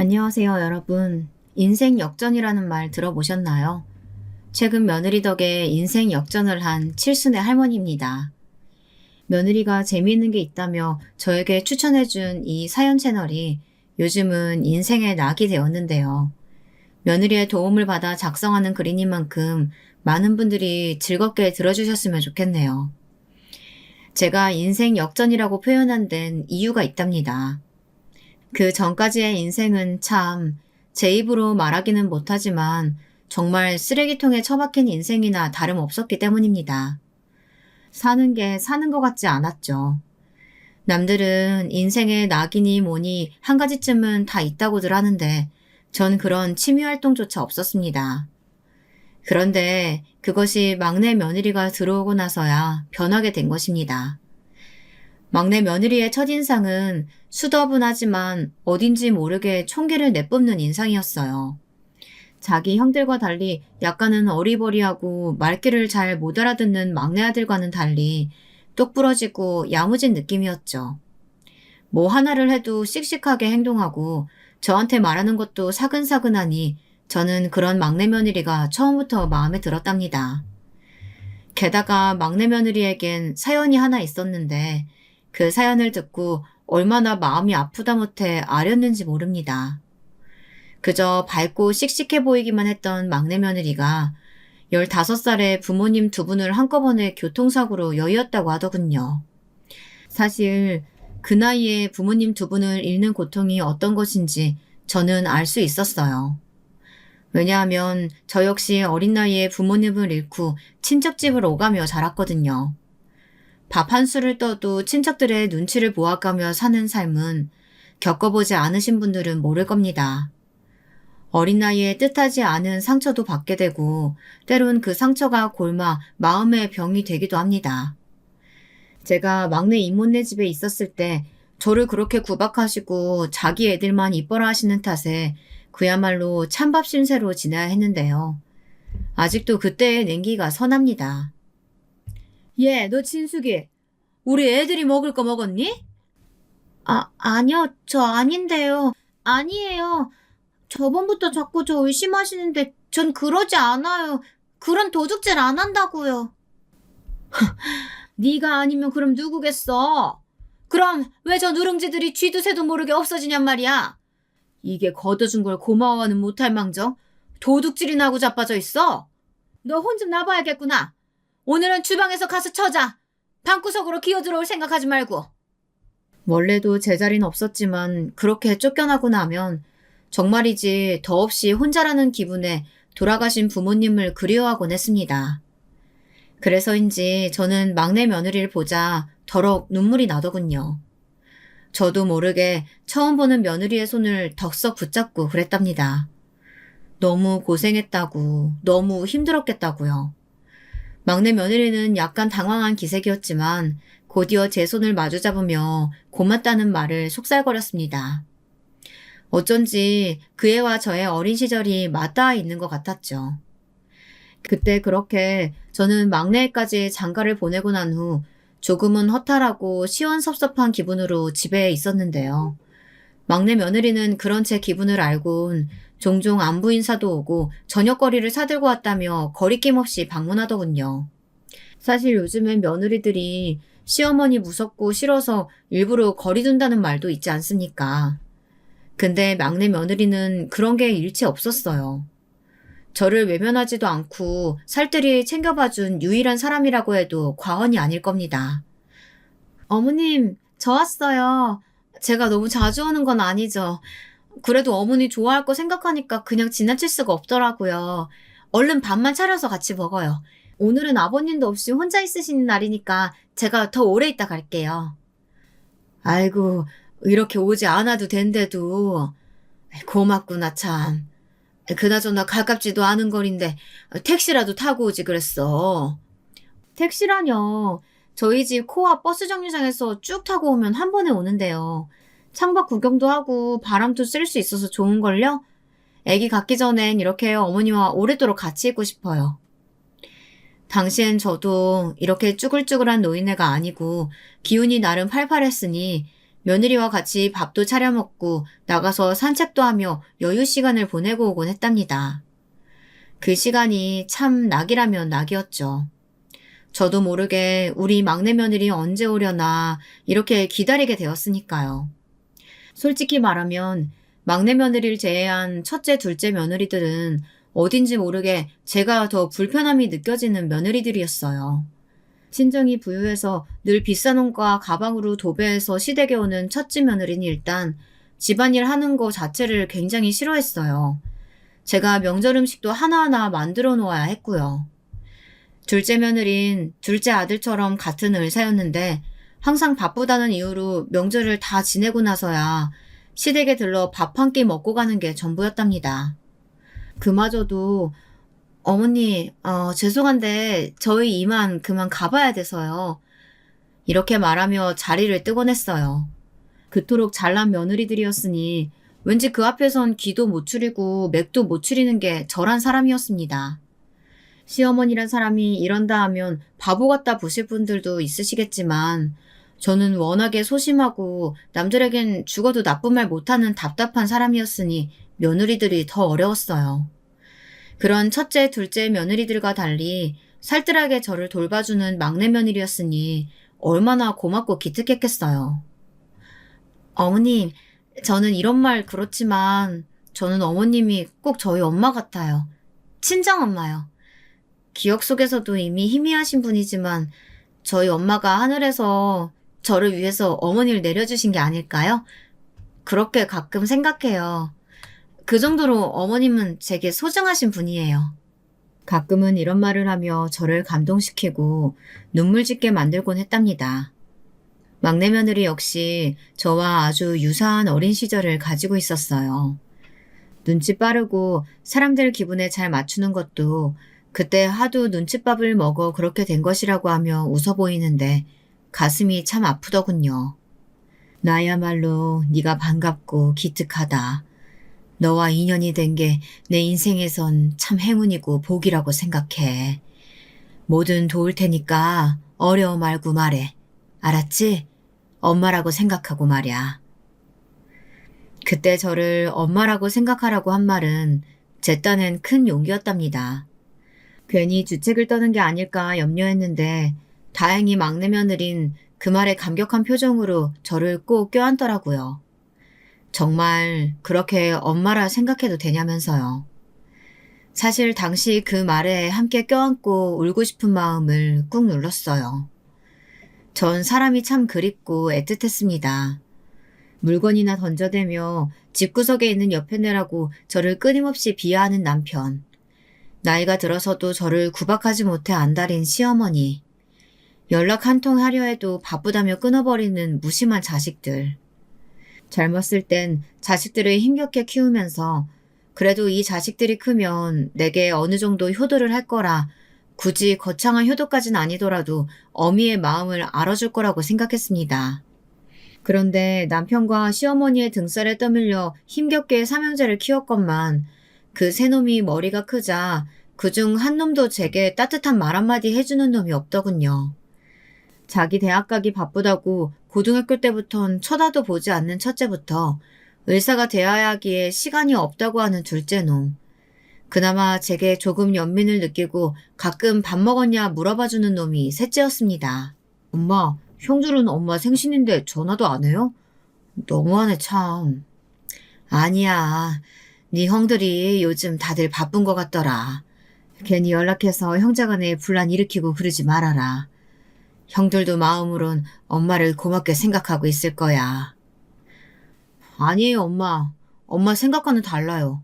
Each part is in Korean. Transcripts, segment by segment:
안녕하세요, 여러분. 인생 역전이라는 말 들어보셨나요? 최근 며느리 덕에 인생 역전을 한 칠순의 할머니입니다. 며느리가 재미있는 게 있다며 저에게 추천해준 이 사연 채널이 요즘은 인생의 낙이 되었는데요. 며느리의 도움을 받아 작성하는 글이인 만큼 많은 분들이 즐겁게 들어주셨으면 좋겠네요. 제가 인생 역전이라고 표현한 데는 이유가 있답니다. 그 전까지의 인생은 참 제 입으로 말하기는 못하지만 정말 쓰레기통에 처박힌 인생이나 다름없었기 때문입니다. 사는 게 사는 것 같지 않았죠. 남들은 인생의 낙이니 뭐니 한 가지쯤은 다 있다고들 하는데 전 그런 취미 활동조차 없었습니다. 그런데 그것이 막내 며느리가 들어오고 나서야 변하게 된 것입니다. 막내 며느리의 첫인상은 수더분하지만 어딘지 모르게 총기를 내뿜는 인상이었어요. 자기 형들과 달리 약간은 어리버리하고 말귀를 잘 못 알아듣는 막내 아들과는 달리 똑부러지고 야무진 느낌이었죠. 뭐 하나를 해도 씩씩하게 행동하고 저한테 말하는 것도 사근사근하니 저는 그런 막내 며느리가 처음부터 마음에 들었답니다. 게다가 막내 며느리에겐 사연이 하나 있었는데 그 사연을 듣고 얼마나 마음이 아프다 못해 아렸는지 모릅니다. 그저 밝고 씩씩해 보이기만 했던 막내 며느리가 15살에 부모님 두 분을 한꺼번에 교통사고로 여의었다고 하더군요. 사실 그 나이에 부모님 두 분을 잃는 고통이 어떤 것인지 저는 알 수 있었어요. 왜냐하면 저 역시 어린 나이에 부모님을 잃고 친척집을 오가며 자랐거든요. 밥 한 술을 떠도 친척들의 눈치를 보아가며 사는 삶은 겪어보지 않으신 분들은 모를 겁니다. 어린 나이에 뜻하지 않은 상처도 받게 되고 때론 그 상처가 골마 마음의 병이 되기도 합니다. 제가 막내 이모네 집에 있었을 때 저를 그렇게 구박하시고 자기 애들만 이뻐라 하시는 탓에 그야말로 찬밥 신세로 지내야 했는데요. 아직도 그때의 냉기가 선합니다. 얘, 너 진숙이, 우리 애들이 먹을 거 먹었니? 아니요, 저 아닌데요. 아니에요. 저번부터 자꾸 저 의심하시는데 전 그러지 않아요. 그런 도둑질 안 한다고요. 네가 아니면 그럼 누구겠어? 그럼 왜 저 누룽지들이 쥐도 새도 모르게 없어지냔 말이야. 이게 걷어준 걸 고마워는 못할 망정 도둑질이나 하고 자빠져 있어. 너 혼 좀 나봐야겠구나. 오늘은 주방에서 가서 쳐자. 방구석으로 기어들어올 생각하지 말고. 원래도 제자리는 없었지만 그렇게 쫓겨나고 나면 정말이지 더없이 혼자라는 기분에 돌아가신 부모님을 그리워하곤 했습니다. 그래서인지 저는 막내 며느리를 보자 더럭 눈물이 나더군요. 저도 모르게 처음 보는 며느리의 손을 덕석 붙잡고 그랬답니다. 너무 고생했다고, 너무 힘들었겠다고요. 막내 며느리는 약간 당황한 기색이었지만 곧이어 제 손을 마주잡으며 고맙다는 말을 속살거렸습니다. 어쩐지 그 애와 저의 어린 시절이 맞닿아 있는 것 같았죠. 그때 그렇게 저는 막내애까지 장가를 보내고 난 후 조금은 허탈하고 시원섭섭한 기분으로 집에 있었는데요. 막내 며느리는 그런 제 기분을 알곤 종종 안부 인사도 오고 저녁거리를 사들고 왔다며 거리낌 없이 방문하더군요. 사실 요즘엔 며느리들이 시어머니 무섭고 싫어서 일부러 거리 둔다는 말도 있지 않습니까? 근데 막내 며느리는 그런 게 일체 없었어요. 저를 외면하지도 않고 살뜰히 챙겨봐준 유일한 사람이라고 해도 과언이 아닐 겁니다. 어머님, 저 왔어요. 제가 너무 자주 오는 건 아니죠. 그래도 어머니 좋아할 거 생각하니까 그냥 지나칠 수가 없더라고요. 얼른 밥만 차려서 같이 먹어요. 오늘은 아버님도 없이 혼자 있으시는 날이니까 제가 더 오래 있다 갈게요. 아이고, 이렇게 오지 않아도 된대도. 고맙구나, 참. 그나저나 가깝지도 않은 거리인데 택시라도 타고 오지 그랬어. 택시라뇨. 저희 집 코앞 버스 정류장에서 쭉 타고 오면 한 번에 오는데요. 창밖 구경도 하고 바람도 쐴 수 있어서 좋은걸요? 아기 갖기 전엔 이렇게 어머니와 오래도록 같이 있고 싶어요. 당시엔 저도 이렇게 쭈글쭈글한 노인네가 아니고 기운이 나름 팔팔했으니 며느리와 같이 밥도 차려 먹고 나가서 산책도 하며 여유 시간을 보내고 오곤 했답니다. 그 시간이 참 낙이라면 낙이었죠. 저도 모르게 우리 막내 며느리 언제 오려나 이렇게 기다리게 되었으니까요. 솔직히 말하면 막내 며느리를 제외한 첫째, 둘째 며느리들은 어딘지 모르게 제가 더 불편함이 느껴지는 며느리들이었어요. 친정이 부유해서 늘 비싼 옷과 가방으로 도배해서 시댁에 오는 첫째 며느리는 일단 집안일 하는 거 자체를 굉장히 싫어했어요. 제가 명절 음식도 하나하나 만들어 놓아야 했고요. 둘째 며느린 둘째 아들처럼 같은 의사였는데 항상 바쁘다는 이유로 명절을 다 지내고 나서야 시댁에 들러 밥 한 끼 먹고 가는 게 전부였답니다. 그마저도 어머니, 죄송한데 저희 이만 그만 가봐야 돼서요. 이렇게 말하며 자리를 뜨곤 했어요. 그토록 잘난 며느리들이었으니 왠지 그 앞에선 귀도 못 추리고 맥도 못 추리는 게 저란 사람이었습니다. 시어머니란 사람이 이런다 하면 바보 같다 보실 분들도 있으시겠지만 저는 워낙에 소심하고 남들에겐 죽어도 나쁜 말 못하는 답답한 사람이었으니 며느리들이 더 어려웠어요. 그런 첫째, 둘째 며느리들과 달리 살뜰하게 저를 돌봐주는 막내 며느리였으니 얼마나 고맙고 기특했겠어요. 어머님, 저는 이런 말 그렇지만 저는 어머님이 꼭 저희 엄마 같아요. 친정엄마요. 기억 속에서도 이미 희미하신 분이지만 저희 엄마가 하늘에서 저를 위해서 어머니를 내려주신 게 아닐까요? 그렇게 가끔 생각해요. 그 정도로 어머님은 제게 소중하신 분이에요. 가끔은 이런 말을 하며 저를 감동시키고 눈물 짓게 만들곤 했답니다. 막내 며느리 역시 저와 아주 유사한 어린 시절을 가지고 있었어요. 눈치 빠르고 사람들 기분에 잘 맞추는 것도 그때 하도 눈칫밥을 먹어 그렇게 된 것이라고 하며 웃어 보이는데 가슴이 참 아프더군요. 나야말로 네가 반갑고 기특하다. 너와 인연이 된 게 내 인생에선 참 행운이고 복이라고 생각해. 뭐든 도울 테니까 어려워 말고 말해. 알았지? 엄마라고 생각하고 말이야. 그때 저를 엄마라고 생각하라고 한 말은 제 딴엔 큰 용기였답니다. 괜히 주책을 떠는 게 아닐까 염려했는데 다행히 막내 며느린 그 말에 감격한 표정으로 저를 꼭 껴안더라고요. 정말 그렇게 엄마라 생각해도 되냐면서요. 사실 당시 그 말에 함께 껴안고 울고 싶은 마음을 꾹 눌렀어요. 전 사람이 참 그립고 애틋했습니다. 물건이나 던져대며 집구석에 있는 옆에 내라고 저를 끊임없이 비하하는 남편. 나이가 들어서도 저를 구박하지 못해 안달인 시어머니. 연락 한 통 하려 해도 바쁘다며 끊어버리는 무심한 자식들. 젊었을 땐 자식들을 힘겹게 키우면서 그래도 이 자식들이 크면 내게 어느 정도 효도를 할 거라 굳이 거창한 효도까지는 아니더라도 어미의 마음을 알아줄 거라고 생각했습니다. 그런데 남편과 시어머니의 등살에 떠밀려 힘겹게 삼형제를 키웠건만 그 세 놈이 머리가 크자 그중 한 놈도 제게 따뜻한 말 한마디 해주는 놈이 없더군요. 자기 대학 가기 바쁘다고 고등학교 때부턴 쳐다도 보지 않는 첫째부터 의사가 되어야 하기에 시간이 없다고 하는 둘째 놈. 그나마 제게 조금 연민을 느끼고 가끔 밥 먹었냐 물어봐주는 놈이 셋째였습니다. 엄마, 형들은 엄마 생신인데 전화도 안 해요? 너무하네 참. 아니야. 네 형들이 요즘 다들 바쁜 것 같더라. 괜히 연락해서 형제간에 분란 일으키고 그러지 말아라. 형들도 마음으론 엄마를 고맙게 생각하고 있을 거야. 아니에요, 엄마. 엄마 생각과는 달라요.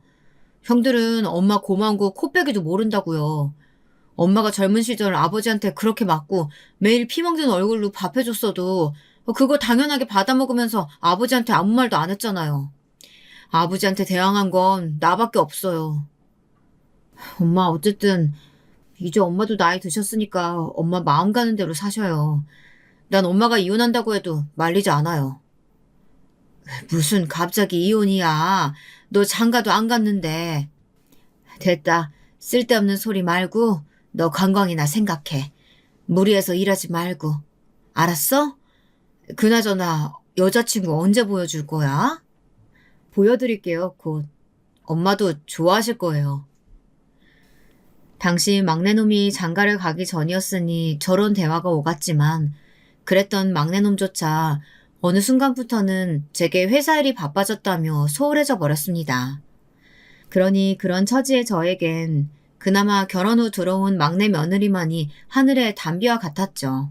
형들은 엄마 고마운 거 코빼기도 모른다고요. 엄마가 젊은 시절 아버지한테 그렇게 맞고 매일 피멍든 얼굴로 밥 해줬어도 그거 당연하게 받아먹으면서 아버지한테 아무 말도 안 했잖아요. 아버지한테 대항한 건 나밖에 없어요. 엄마 어쨌든 이제 엄마도 나이 드셨으니까 엄마 마음 가는 대로 사셔요. 난 엄마가 이혼한다고 해도 말리지 않아요. 무슨 갑자기 이혼이야. 너 장가도 안 갔는데. 됐다. 쓸데없는 소리 말고 너 건강이나 생각해. 무리해서 일하지 말고. 알았어? 그나저나 여자친구 언제 보여줄 거야? 보여드릴게요, 곧. 엄마도 좋아하실 거예요. 당시 막내놈이 장가를 가기 전이었으니 저런 대화가 오갔지만 그랬던 막내놈조차 어느 순간부터는 제게 회사 일이 바빠졌다며 소홀해져 버렸습니다. 그러니 그런 처지의 저에겐 그나마 결혼 후 들어온 막내 며느리만이 하늘의 담비와 같았죠.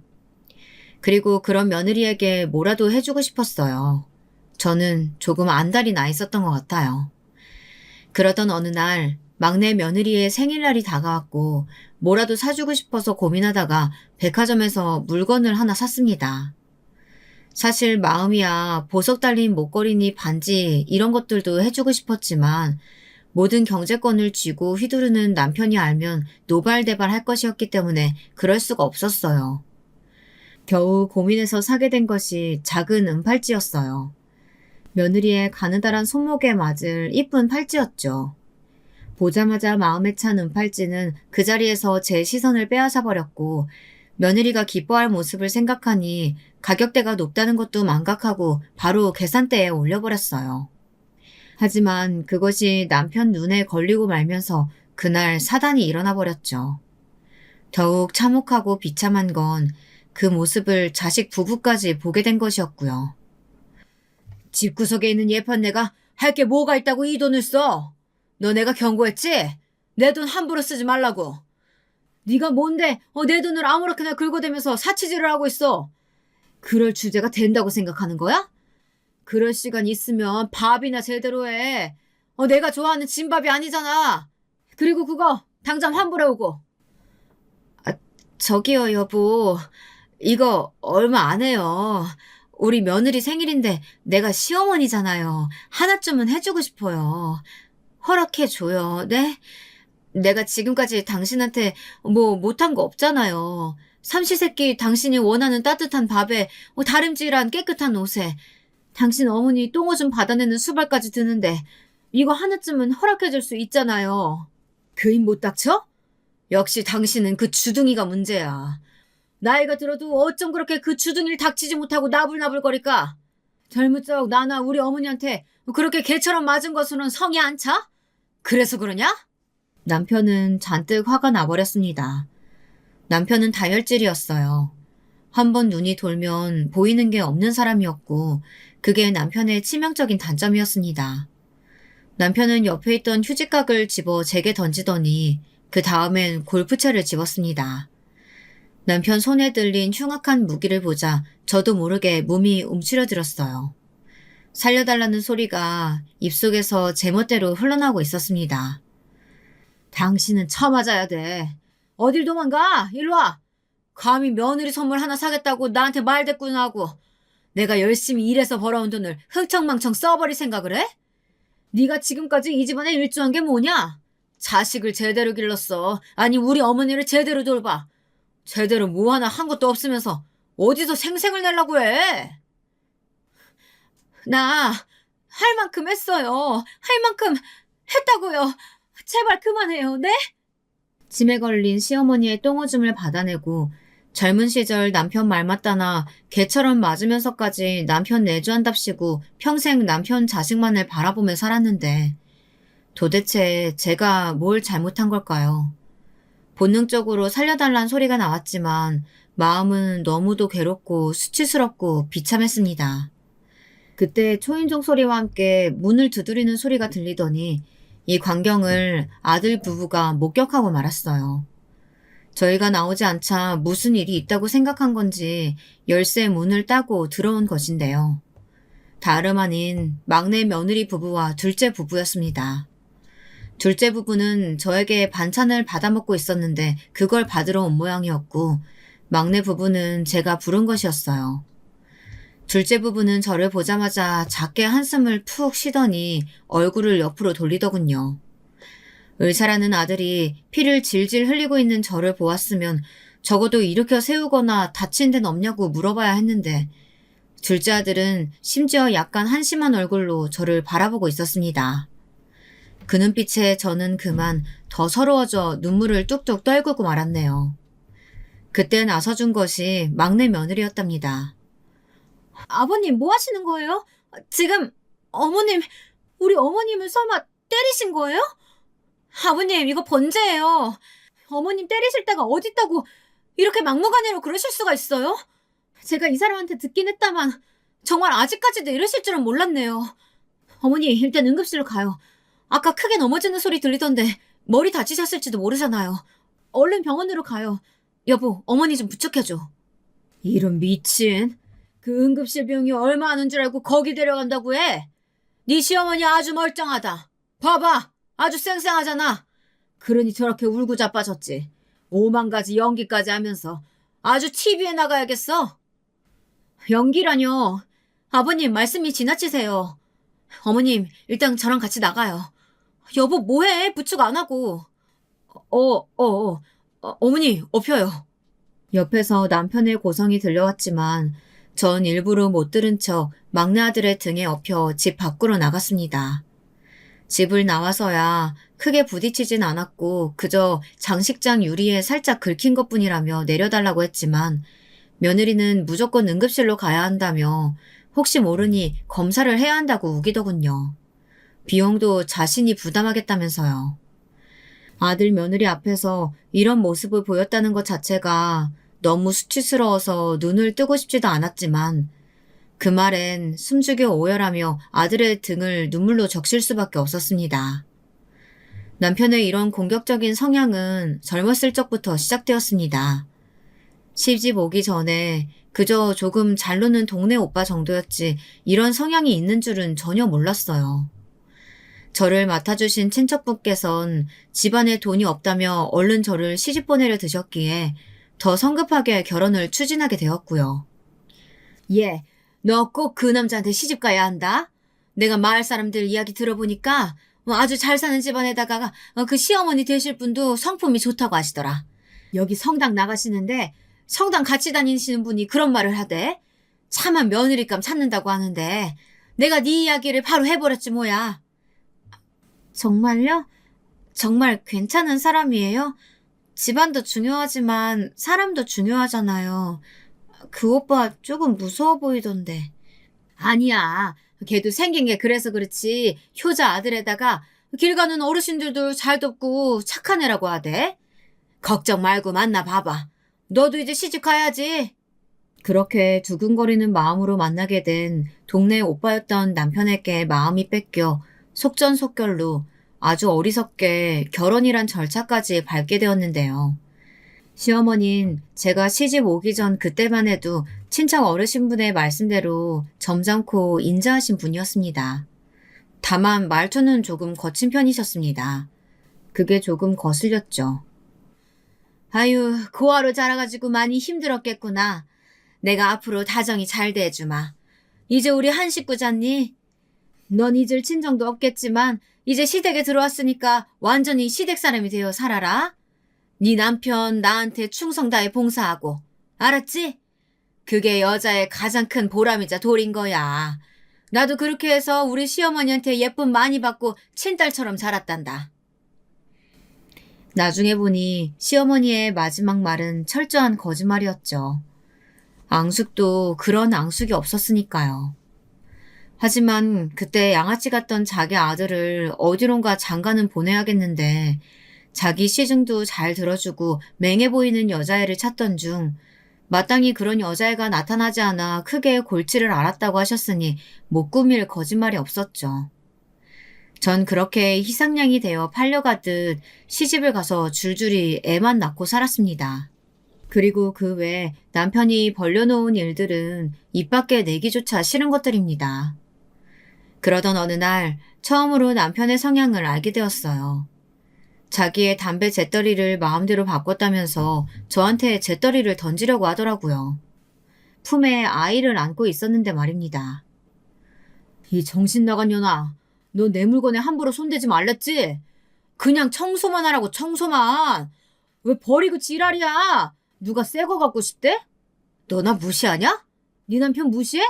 그리고 그런 며느리에게 뭐라도 해주고 싶었어요. 저는 조금 안달이 나 있었던 것 같아요. 그러던 어느 날 막내 며느리의 생일날이 다가왔고 뭐라도 사주고 싶어서 고민하다가 백화점에서 물건을 하나 샀습니다. 사실 마음이야 보석 달린 목걸이니 반지 이런 것들도 해주고 싶었지만 모든 경제권을 쥐고 휘두르는 남편이 알면 노발대발할 것이었기 때문에 그럴 수가 없었어요. 겨우 고민해서 사게 된 것이 작은 은팔찌였어요. 며느리의 가느다란 손목에 맞을 이쁜 팔찌였죠. 보자마자 마음에 찬 은팔찌는 그 자리에서 제 시선을 빼앗아 버렸고 며느리가 기뻐할 모습을 생각하니 가격대가 높다는 것도 망각하고 바로 계산대에 올려버렸어요. 하지만 그것이 남편 눈에 걸리고 말면서 그날 사단이 일어나 버렸죠. 더욱 참혹하고 비참한 건 그 모습을 자식 부부까지 보게 된 것이었고요. 집구석에 있는 예판내가 할 게 뭐가 있다고 이 돈을 써? 너 내가 경고했지? 내 돈 함부로 쓰지 말라고. 네가 뭔데 내 돈을 아무렇게나 긁어대면서 사치질을 하고 있어. 그럴 주제가 된다고 생각하는 거야? 그럴 시간 있으면 밥이나 제대로 해. 내가 좋아하는 진밥이 아니잖아. 그리고 그거 당장 환불해오고. 저기요 여보. 이거 얼마 안 해요. 우리 며느리 생일인데 내가 시어머니잖아요. 하나쯤은 해주고 싶어요. 허락해줘요. 네? 내가 지금까지 당신한테 뭐 못한 거 없잖아요. 삼시세끼 당신이 원하는 따뜻한 밥에 다림질한 깨끗한 옷에 당신 어머니 똥오줌 받아내는 수발까지 드는데 이거 하나쯤은 허락해줄 수 있잖아요. 그 입 못 닥쳐? 역시 당신은 그 주둥이가 문제야. 나이가 들어도 어쩜 그렇게 그 주둥이를 닥치지 못하고 나불나불거릴까? 젊은 적 나나 우리 어머니한테 그렇게 개처럼 맞은 것으로는 성이 안 차? 그래서 그러냐? 남편은 잔뜩 화가 나버렸습니다. 남편은 다혈질이었어요. 한번 눈이 돌면 보이는 게 없는 사람이었고 그게 남편의 치명적인 단점이었습니다. 남편은 옆에 있던 휴지각을 집어 제게 던지더니 그 다음엔 골프채를 집었습니다. 남편 손에 들린 흉악한 무기를 보자 저도 모르게 몸이 움츠러들었어요. 살려달라는 소리가 입속에서 제멋대로 흘러나오고 있었습니다. 당신은 처맞아야 돼. 어딜 도망가? 일로 와. 감히 며느리 선물 하나 사겠다고 나한테 말대꾸나 하고 내가 열심히 일해서 벌어온 돈을 흥청망청 써버릴 생각을 해? 네가 지금까지 이 집안에 일조한 게 뭐냐? 자식을 제대로 길렀어. 아니 우리 어머니를 제대로 돌봐. 제대로 뭐 하나 한 것도 없으면서 어디서 생색을 내려고 해? 나 할 만큼 했어요. 할 만큼 했다고요. 제발 그만해요. 네? 짐에 걸린 시어머니의 똥오줌을 받아내고 젊은 시절 남편 말 맞다나 개처럼 맞으면서까지 남편 내조한답시고 평생 남편 자식만을 바라보며 살았는데 도대체 제가 뭘 잘못한 걸까요? 본능적으로 살려달란 소리가 나왔지만 마음은 너무도 괴롭고 수치스럽고 비참했습니다. 그때 초인종 소리와 함께 문을 두드리는 소리가 들리더니 이 광경을 아들 부부가 목격하고 말았어요. 저희가 나오지 않자 무슨 일이 있다고 생각한 건지 열쇠 문을 따고 들어온 것인데요. 다름 아닌 막내 며느리 부부와 둘째 부부였습니다. 둘째 부부는 저에게 반찬을 받아먹고 있었는데 그걸 받으러 온 모양이었고 막내 부부는 제가 부른 것이었어요. 둘째 부부는 저를 보자마자 작게 한숨을 푹 쉬더니 얼굴을 옆으로 돌리더군요. 의사라는 아들이 피를 질질 흘리고 있는 저를 보았으면 적어도 일으켜 세우거나 다친 데는 없냐고 물어봐야 했는데 둘째 아들은 심지어 약간 한심한 얼굴로 저를 바라보고 있었습니다. 그 눈빛에 저는 그만 더 서러워져 눈물을 뚝뚝 떨구고 말았네요. 그때 나서준 것이 막내 며느리였답니다. 아버님, 뭐 하시는 거예요? 지금 우리 어머님을 설마 때리신 거예요? 아버님, 이거 번제예요. 어머님 때리실 데가 어딨다고 이렇게 막무가내로 그러실 수가 있어요? 제가 이 사람한테 듣긴 했다만 정말 아직까지도 이러실 줄은 몰랐네요. 어머니, 일단 응급실로 가요. 아까 크게 넘어지는 소리 들리던데 머리 다치셨을지도 모르잖아요. 얼른 병원으로 가요. 여보, 어머니 좀 부축해줘. 이런 미친. 그 응급실 비용이 얼마 하는 줄 알고 거기 데려간다고 해? 네 시어머니 아주 멀쩡하다. 봐봐. 아주 쌩쌩하잖아. 그러니 저렇게 울고 자빠졌지. 오만 가지 연기까지 하면서 아주 TV에 나가야겠어. 연기라뇨. 아버님, 말씀이 지나치세요. 어머님, 일단 저랑 같이 나가요. 여보, 뭐해? 부축 안 하고. 어머니, 업혀요. 옆에서 남편의 고성이 들려왔지만 전 일부러 못 들은 척 막내 아들의 등에 업혀 집 밖으로 나갔습니다. 집을 나와서야 크게 부딪히진 않았고 그저 장식장 유리에 살짝 긁힌 것뿐이라며 내려달라고 했지만 며느리는 무조건 응급실로 가야 한다며 혹시 모르니 검사를 해야 한다고 우기더군요. 비용도 자신이 부담하겠다면서요. 아들 며느리 앞에서 이런 모습을 보였다는 것 자체가 너무 수치스러워서 눈을 뜨고 싶지도 않았지만 그 말엔 숨죽여 오열하며 아들의 등을 눈물로 적실 수밖에 없었습니다. 남편의 이런 공격적인 성향은 젊었을 적부터 시작되었습니다. 시집 오기 전에 그저 조금 잘 노는 동네 오빠 정도였지 이런 성향이 있는 줄은 전혀 몰랐어요. 저를 맡아주신 친척분께선 집안에 돈이 없다며 얼른 저를 시집 보내려 드셨기에 더 성급하게 결혼을 추진하게 되었고요. 예, 너 꼭 그 남자한테 시집 가야 한다. 내가 마을 사람들 이야기 들어보니까 아주 잘 사는 집안에다가 그 시어머니 되실 분도 성품이 좋다고 하시더라. 여기 성당 나가시는데 성당 같이 다니시는 분이 그런 말을 하대. 차마 며느리감 찾는다고 하는데 내가 네 이야기를 바로 해버렸지 뭐야. 정말요? 정말 괜찮은 사람이에요? 집안도 중요하지만 사람도 중요하잖아요. 그 오빠 조금 무서워 보이던데. 아니야. 걔도 생긴 게 그래서 그렇지. 효자 아들에다가 길 가는 어르신들도 잘 돕고 착한 애라고 하대. 걱정 말고 만나봐봐. 너도 이제 시집 가야지. 그렇게 두근거리는 마음으로 만나게 된 동네 오빠였던 남편에게 마음이 뺏겨 속전속결로 아주 어리석게 결혼이란 절차까지 밟게 되었는데요. 시어머니는 제가 시집 오기 전 그때만 해도 친척 어르신분의 말씀대로 점잖고 인자하신 분이었습니다. 다만 말투는 조금 거친 편이셨습니다. 그게 조금 거슬렸죠. 아유, 고아로 자라가지고 많이 힘들었겠구나. 내가 앞으로 다정히 잘 대해주마. 이제 우리 한 식구잖니? 넌 잊을 친정도 없겠지만 이제 시댁에 들어왔으니까 완전히 시댁 사람이 되어 살아라. 네 남편 나한테 충성 다해 봉사하고. 알았지? 그게 여자의 가장 큰 보람이자 도리인 거야. 나도 그렇게 해서 우리 시어머니한테 예쁨 많이 받고 친딸처럼 자랐단다. 나중에 보니 시어머니의 마지막 말은 철저한 거짓말이었죠. 앙숙도 그런 앙숙이 없었으니까요. 하지만 그때 양아치 같던 자기 아들을 어디론가 장가는 보내야겠는데 자기 시중도 잘 들어주고 맹해 보이는 여자애를 찾던 중 마땅히 그런 여자애가 나타나지 않아 크게 골치를 앓았다고 하셨으니 못 꾸밀 거짓말이 없었죠. 전 그렇게 희상양이 되어 팔려가듯 시집을 가서 줄줄이 애만 낳고 살았습니다. 그리고 그 외 남편이 벌려놓은 일들은 입 밖에 내기조차 싫은 것들입니다. 그러던 어느 날 처음으로 남편의 성향을 알게 되었어요. 자기의 담배 재떨이를 마음대로 바꿨다면서 저한테 재떨이를 던지려고 하더라고요. 품에 아이를 안고 있었는데 말입니다. 이 정신 나간 년아, 너 내 물건에 함부로 손대지 말랬지? 그냥 청소만 하라고 청소만. 왜 버리고 지랄이야? 누가 새 거 갖고 싶대? 너 나 무시하냐? 네 남편 무시해?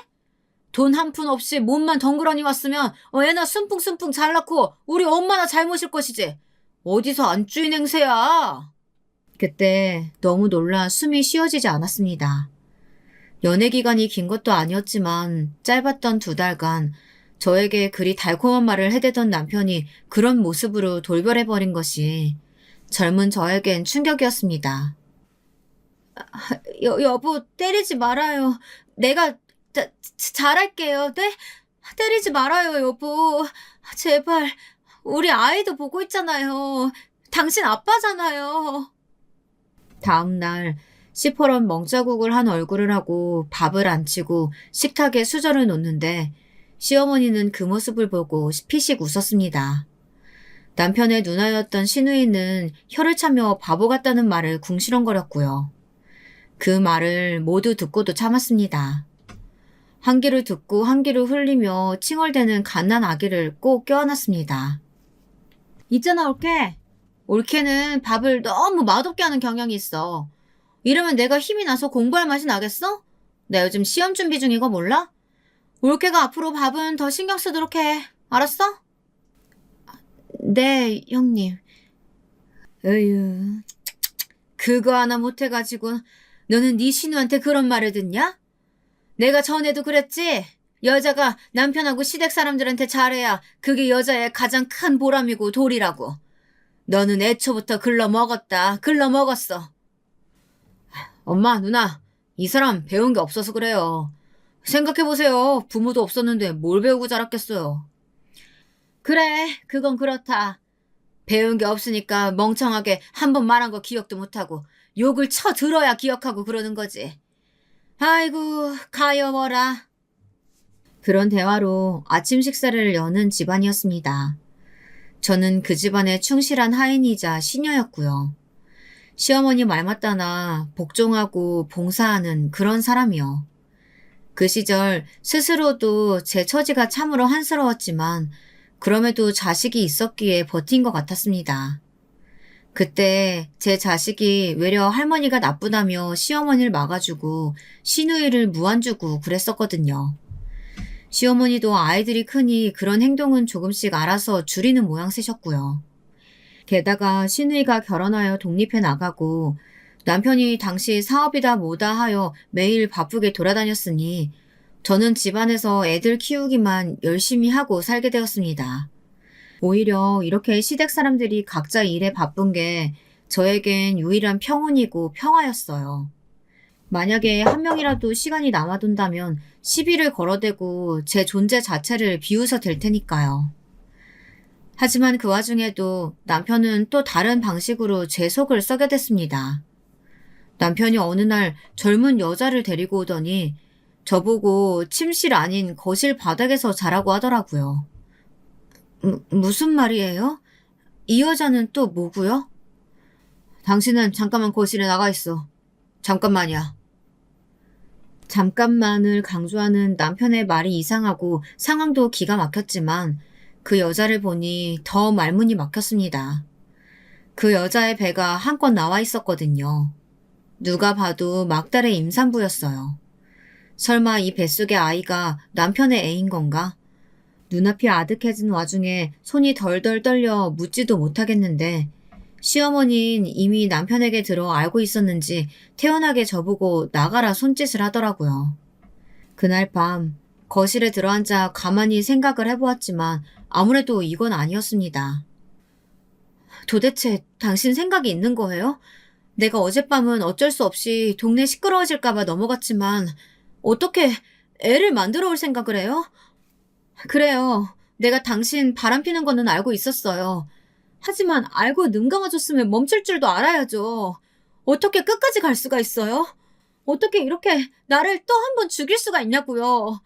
돈 한 푼 없이 몸만 덩그러니 왔으면 애나 순풍순풍 잘 낳고 우리 엄마나 잘 모실 것이지. 어디서 안주인 행세야. 그때 너무 놀라 숨이 쉬어지지 않았습니다. 연애 기간이 긴 것도 아니었지만 짧았던 2달간 저에게 그리 달콤한 말을 해대던 남편이 그런 모습으로 돌변해버린 것이 젊은 저에겐 충격이었습니다. 여보, 때리지 말아요. 내가 잘할게요. 네? 때리지 말아요, 여보. 제발. 우리 아이도 보고 있잖아요. 당신 아빠잖아요. 다음 날 시퍼런 멍자국을 한 얼굴을 하고 밥을 안 치고 식탁에 수저를 놓는데 시어머니는 그 모습을 보고 피식 웃었습니다. 남편의 누나였던 시누이는 혀를 차며 바보 같다는 말을 궁시렁거렸고요. 그 말을 모두 듣고도 참았습니다. 한 귀를 듣고 한 귀를 흘리며 칭얼대는 갓난 아기를 꼭 껴안았습니다. 있잖아, 올케. 올케는 밥을 너무 맛없게 하는 경향이 있어. 이러면 내가 힘이 나서 공부할 맛이 나겠어? 나 요즘 시험 준비 중인 거 몰라? 올케가 앞으로 밥은 더 신경 쓰도록 해. 알았어? 네, 형님. 으유, 그거 하나 못해가지고 너는 네 신우한테 그런 말을 듣냐? 내가 전에도 그랬지? 여자가 남편하고 시댁 사람들한테 잘해야 그게 여자의 가장 큰 보람이고 도리라고. 너는 애초부터 글러먹었다. 글러먹었어. 엄마, 누나, 이 사람 배운 게 없어서 그래요. 생각해보세요. 부모도 없었는데 뭘 배우고 자랐겠어요. 그래, 그건 그렇다. 배운 게 없으니까 멍청하게 한 번 말한 거 기억도 못하고 욕을 쳐 들어야 기억하고 그러는 거지. 아이고, 가여워라. 그런 대화로 아침 식사를 여는 집안이었습니다. 저는 그 집안의 충실한 하인이자 시녀였고요. 시어머니 말 맞다나 복종하고 봉사하는 그런 사람이요. 그 시절 스스로도 제 처지가 참으로 한스러웠지만 그럼에도 자식이 있었기에 버틴 것 같았습니다. 그때 제 자식이 외려 할머니가 나쁘다며 시어머니를 막아주고 시누이를 무안주고 그랬었거든요. 시어머니도 아이들이 크니 그런 행동은 조금씩 알아서 줄이는 모양새셨고요. 게다가 시누이가 결혼하여 독립해 나가고 남편이 당시 사업이다 뭐다 하여 매일 바쁘게 돌아다녔으니 저는 집안에서 애들 키우기만 열심히 하고 살게 되었습니다. 오히려 이렇게 시댁 사람들이 각자 일에 바쁜 게 저에겐 유일한 평온이고 평화였어요. 만약에 한 명이라도 시간이 남아돈다면 시비를 걸어대고 제 존재 자체를 비웃어 댈 테니까요. 하지만 그 와중에도 남편은 또 다른 방식으로 제 속을 썩게 됐습니다. 남편이 어느 날 젊은 여자를 데리고 오더니 저보고 침실 아닌 거실 바닥에서 자라고 하더라고요. 무슨 말이에요? 이 여자는 또 뭐고요? 당신은 잠깐만 거실에 나가 있어. 잠깐만이야. 잠깐만을 강조하는 남편의 말이 이상하고 상황도 기가 막혔지만 그 여자를 보니 더 말문이 막혔습니다. 그 여자의 배가 한껏 나와 있었거든요. 누가 봐도 막달의 임산부였어요. 설마 이 뱃속의 아이가 남편의 애인 건가? 눈앞이 아득해진 와중에 손이 덜덜 떨려 묻지도 못하겠는데 시어머니는 이미 남편에게 들어 알고 있었는지 태연하게 저보고 나가라 손짓을 하더라고요. 그날 밤 거실에 들어앉아 가만히 생각을 해보았지만 아무래도 이건 아니었습니다. 도대체 당신 생각이 있는 거예요? 내가 어젯밤은 어쩔 수 없이 동네 시끄러워질까봐 넘어갔지만 어떻게 애를 만들어 올 생각을 해요? 그래요. 내가 당신 바람피는 거는 알고 있었어요. 하지만 알고 눈 감아줬으면 멈출 줄도 알아야죠. 어떻게 끝까지 갈 수가 있어요? 어떻게 이렇게 나를 또 한 번 죽일 수가 있냐고요.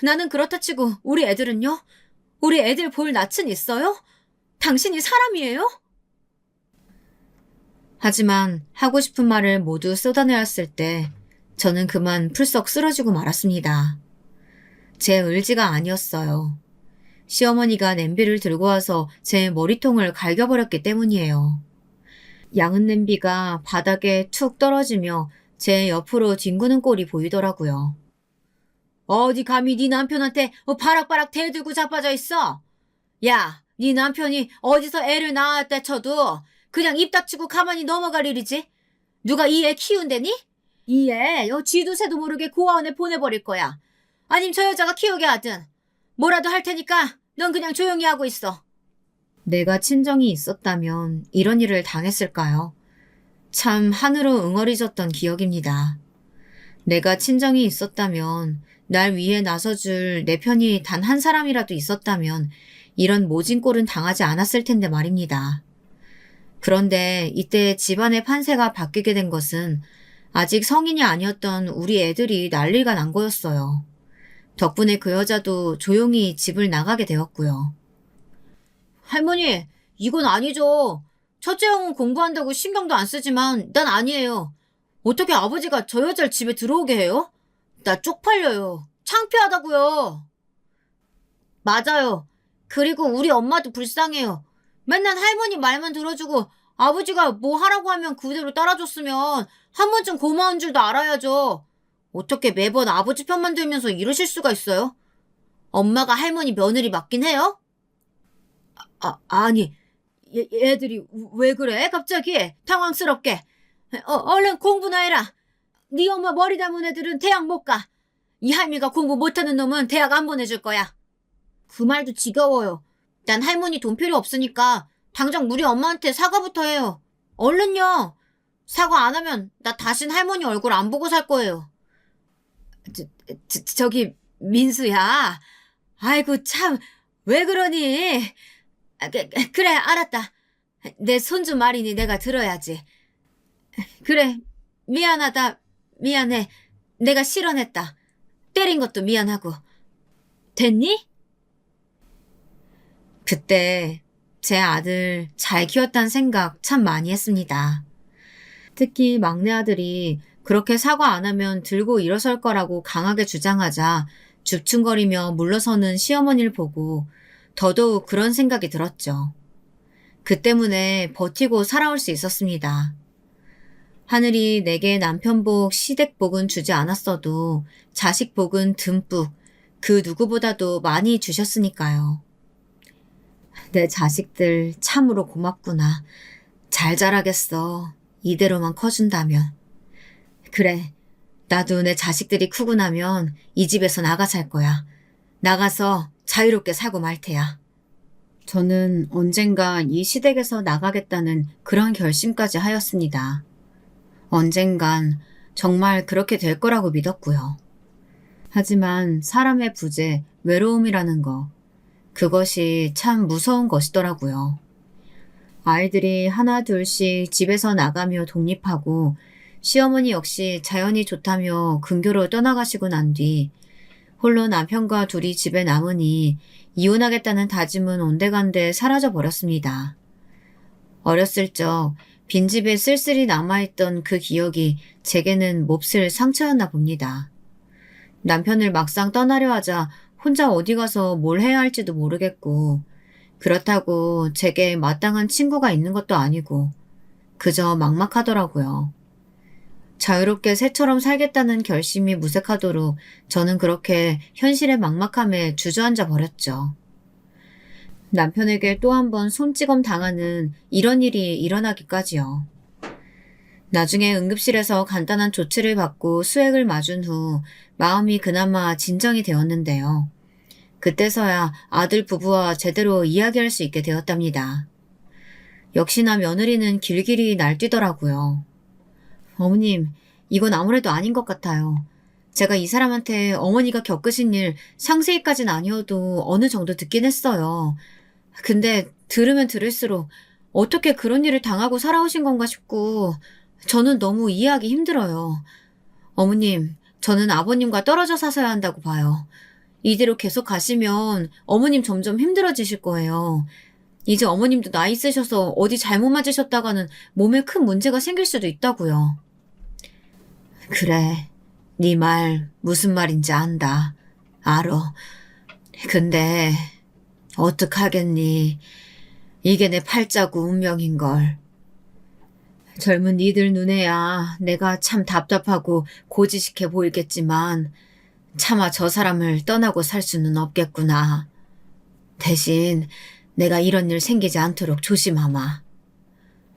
나는 그렇다 치고 우리 애들은요? 우리 애들 볼 낯은 있어요? 당신이 사람이에요? 하지만 하고 싶은 말을 모두 쏟아내었을 때 저는 그만 풀썩 쓰러지고 말았습니다. 제 의지가 아니었어요. 시어머니가 냄비를 들고 와서 제 머리통을 갈겨버렸기 때문이에요. 양은 냄비가 바닥에 툭 떨어지며 제 옆으로 뒹구는 꼴이 보이더라고요. 어디 감히 네 남편한테 바락바락 대들고 자빠져 있어? 야, 네 남편이 어디서 애를 낳았다 쳐도 그냥 입 닥치고 가만히 넘어갈 일이지? 누가 이 애 키운대니? 이에 쥐도 새도 모르게 고아원에 보내버릴 거야. 아님 저 여자가 키우게 하든. 뭐라도 할 테니까 넌 그냥 조용히 하고 있어. 내가 친정이 있었다면 이런 일을 당했을까요? 참 하늘로 응어리졌던 기억입니다. 내가 친정이 있었다면, 날 위해 나서줄 내 편이 단 한 사람이라도 있었다면 이런 모진 꼴은 당하지 않았을 텐데 말입니다. 그런데 이때 집안의 판세가 바뀌게 된 것은 아직 성인이 아니었던 우리 애들이 난리가 난 거였어요. 덕분에 그 여자도 조용히 집을 나가게 되었고요. 할머니, 이건 아니죠. 첫째 형은 공부한다고 신경도 안 쓰지만 난 아니에요. 어떻게 아버지가 저 여자를 집에 들어오게 해요? 나 쪽팔려요. 창피하다고요. 맞아요. 그리고 우리 엄마도 불쌍해요. 맨날 할머니 말만 들어주고 아버지가 뭐 하라고 하면 그대로 따라줬으면 한 번쯤 고마운 줄도 알아야죠. 어떻게 매번 아버지 편만 들면서 이러실 수가 있어요? 엄마가 할머니 며느리 맞긴 해요? 아니, 얘들이 왜 그래? 갑자기 당황스럽게. 얼른 공부나 해라. 네 엄마 머리 담은 애들은 대학 못 가. 이 할미가 공부 못하는 놈은 대학 안 보내줄 거야. 그 말도 지겨워요. 난 할머니 돈 필요 없으니까 당장 우리 엄마한테 사과부터 해요. 얼른요. 사과 안 하면 나 다신 할머니 얼굴 안 보고 살 거예요. 저기 민수야. 아이고 참 왜 그러니? 그래 알았다. 내 손주 말이니 내가 들어야지. 그래 미안하다. 미안해. 내가 실언했다. 때린 것도 미안하고. 됐니? 그때 제 아들 잘 키웠다는 생각 참 많이 했습니다. 특히 막내 아들이 그렇게 사과 안 하면 들고 일어설 거라고 강하게 주장하자 줍충거리며 물러서는 시어머니를 보고 더더욱 그런 생각이 들었죠. 그 때문에 버티고 살아올 수 있었습니다. 하늘이 내게 남편복, 시댁복은 주지 않았어도 자식복은 듬뿍 그 누구보다도 많이 주셨으니까요. 내 자식들 참으로 고맙구나. 잘 자라겠어. 이대로만 커준다면. 그래, 나도 내 자식들이 크고 나면 이 집에서 나가 살 거야. 나가서 자유롭게 살고 말 테야. 저는 언젠가 이 시댁에서 나가겠다는 그런 결심까지 하였습니다. 언젠간 정말 그렇게 될 거라고 믿었고요. 하지만 사람의 부재, 외로움이라는 거, 그것이 참 무서운 것이더라고요. 아이들이 하나 둘씩 집에서 나가며 독립하고 시어머니 역시 자연이 좋다며 근교로 떠나가시고 난 뒤 홀로 남편과 둘이 집에 남으니 이혼하겠다는 다짐은 온데간데 사라져 버렸습니다. 어렸을 적 빈집에 쓸쓸히 남아있던 그 기억이 제게는 몹쓸 상처였나 봅니다. 남편을 막상 떠나려 하자 혼자 어디 가서 뭘 해야 할지도 모르겠고 그렇다고 제게 마땅한 친구가 있는 것도 아니고 그저 막막하더라고요. 자유롭게 새처럼 살겠다는 결심이 무색하도록 저는 그렇게 현실의 막막함에 주저앉아 버렸죠. 남편에게 또 한 번 손찌검 당하는 이런 일이 일어나기까지요. 나중에 응급실에서 간단한 조치를 받고 수액을 맞은 후 마음이 그나마 진정이 되었는데요. 그때서야 아들 부부와 제대로 이야기할 수 있게 되었답니다. 역시나 며느리는 길길이 날뛰더라고요. 어머님, 이건 아무래도 아닌 것 같아요. 제가 이 사람한테 어머니가 겪으신 일 상세히까진 아니어도 어느 정도 듣긴 했어요. 근데 들으면 들을수록 어떻게 그런 일을 당하고 살아오신 건가 싶고 저는 너무 이해하기 힘들어요. 어머님, 저는 아버님과 떨어져 사셔야 한다고 봐요. 이대로 계속 가시면 어머님 점점 힘들어지실 거예요. 이제 어머님도 나이 있으셔서 어디 잘못 맞으셨다가는 몸에 큰 문제가 생길 수도 있다고요. 그래, 네 말 무슨 말인지 안다. 알어. 근데 어떡하겠니. 이게 내 팔자고 운명인걸. 젊은 니들 눈에야 내가 참 답답하고 고지식해 보이겠지만 차마 저 사람을 떠나고 살 수는 없겠구나. 대신 내가 이런 일 생기지 않도록 조심하마.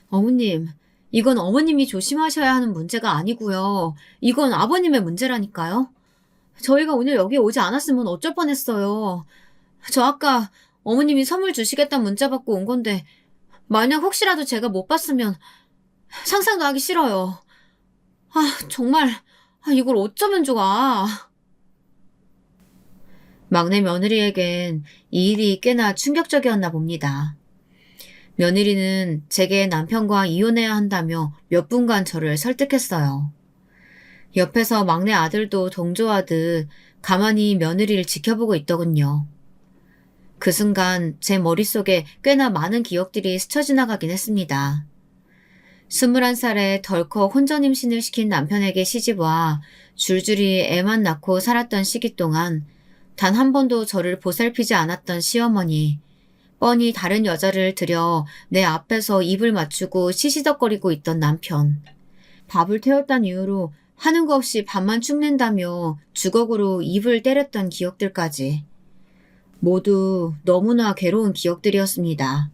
어머님, 이건 어머님이 조심하셔야 하는 문제가 아니고요. 이건 아버님의 문제라니까요. 저희가 오늘 여기 오지 않았으면 어쩔 뻔했어요. 저 아까 어머님이 선물 주시겠다는 문자 받고 온 건데 만약 혹시라도 제가 못 봤으면 상상도 하기 싫어요. 정말 이걸 어쩌면 좋아. 막내 며느리에겐 이 일이 꽤나 충격적이었나 봅니다. 며느리는 제게 남편과 이혼해야 한다며 몇 분간 저를 설득했어요. 옆에서 막내 아들도 동조하듯 가만히 며느리를 지켜보고 있더군요. 그 순간 제 머릿속에 꽤나 많은 기억들이 스쳐 지나가긴 했습니다. 21살에 덜컥 혼전 임신을 시킨 남편에게 시집와 줄줄이 애만 낳고 살았던 시기 동안 단 한 번도 저를 보살피지 않았던 시어머니, 뻔히 다른 여자를 들여 내 앞에서 입을 맞추고 시시덕거리고 있던 남편, 밥을 태웠단 이유로 하는 거 없이 밥만 축낸다며 주걱으로 입을 때렸던 기억들까지 모두 너무나 괴로운 기억들이었습니다.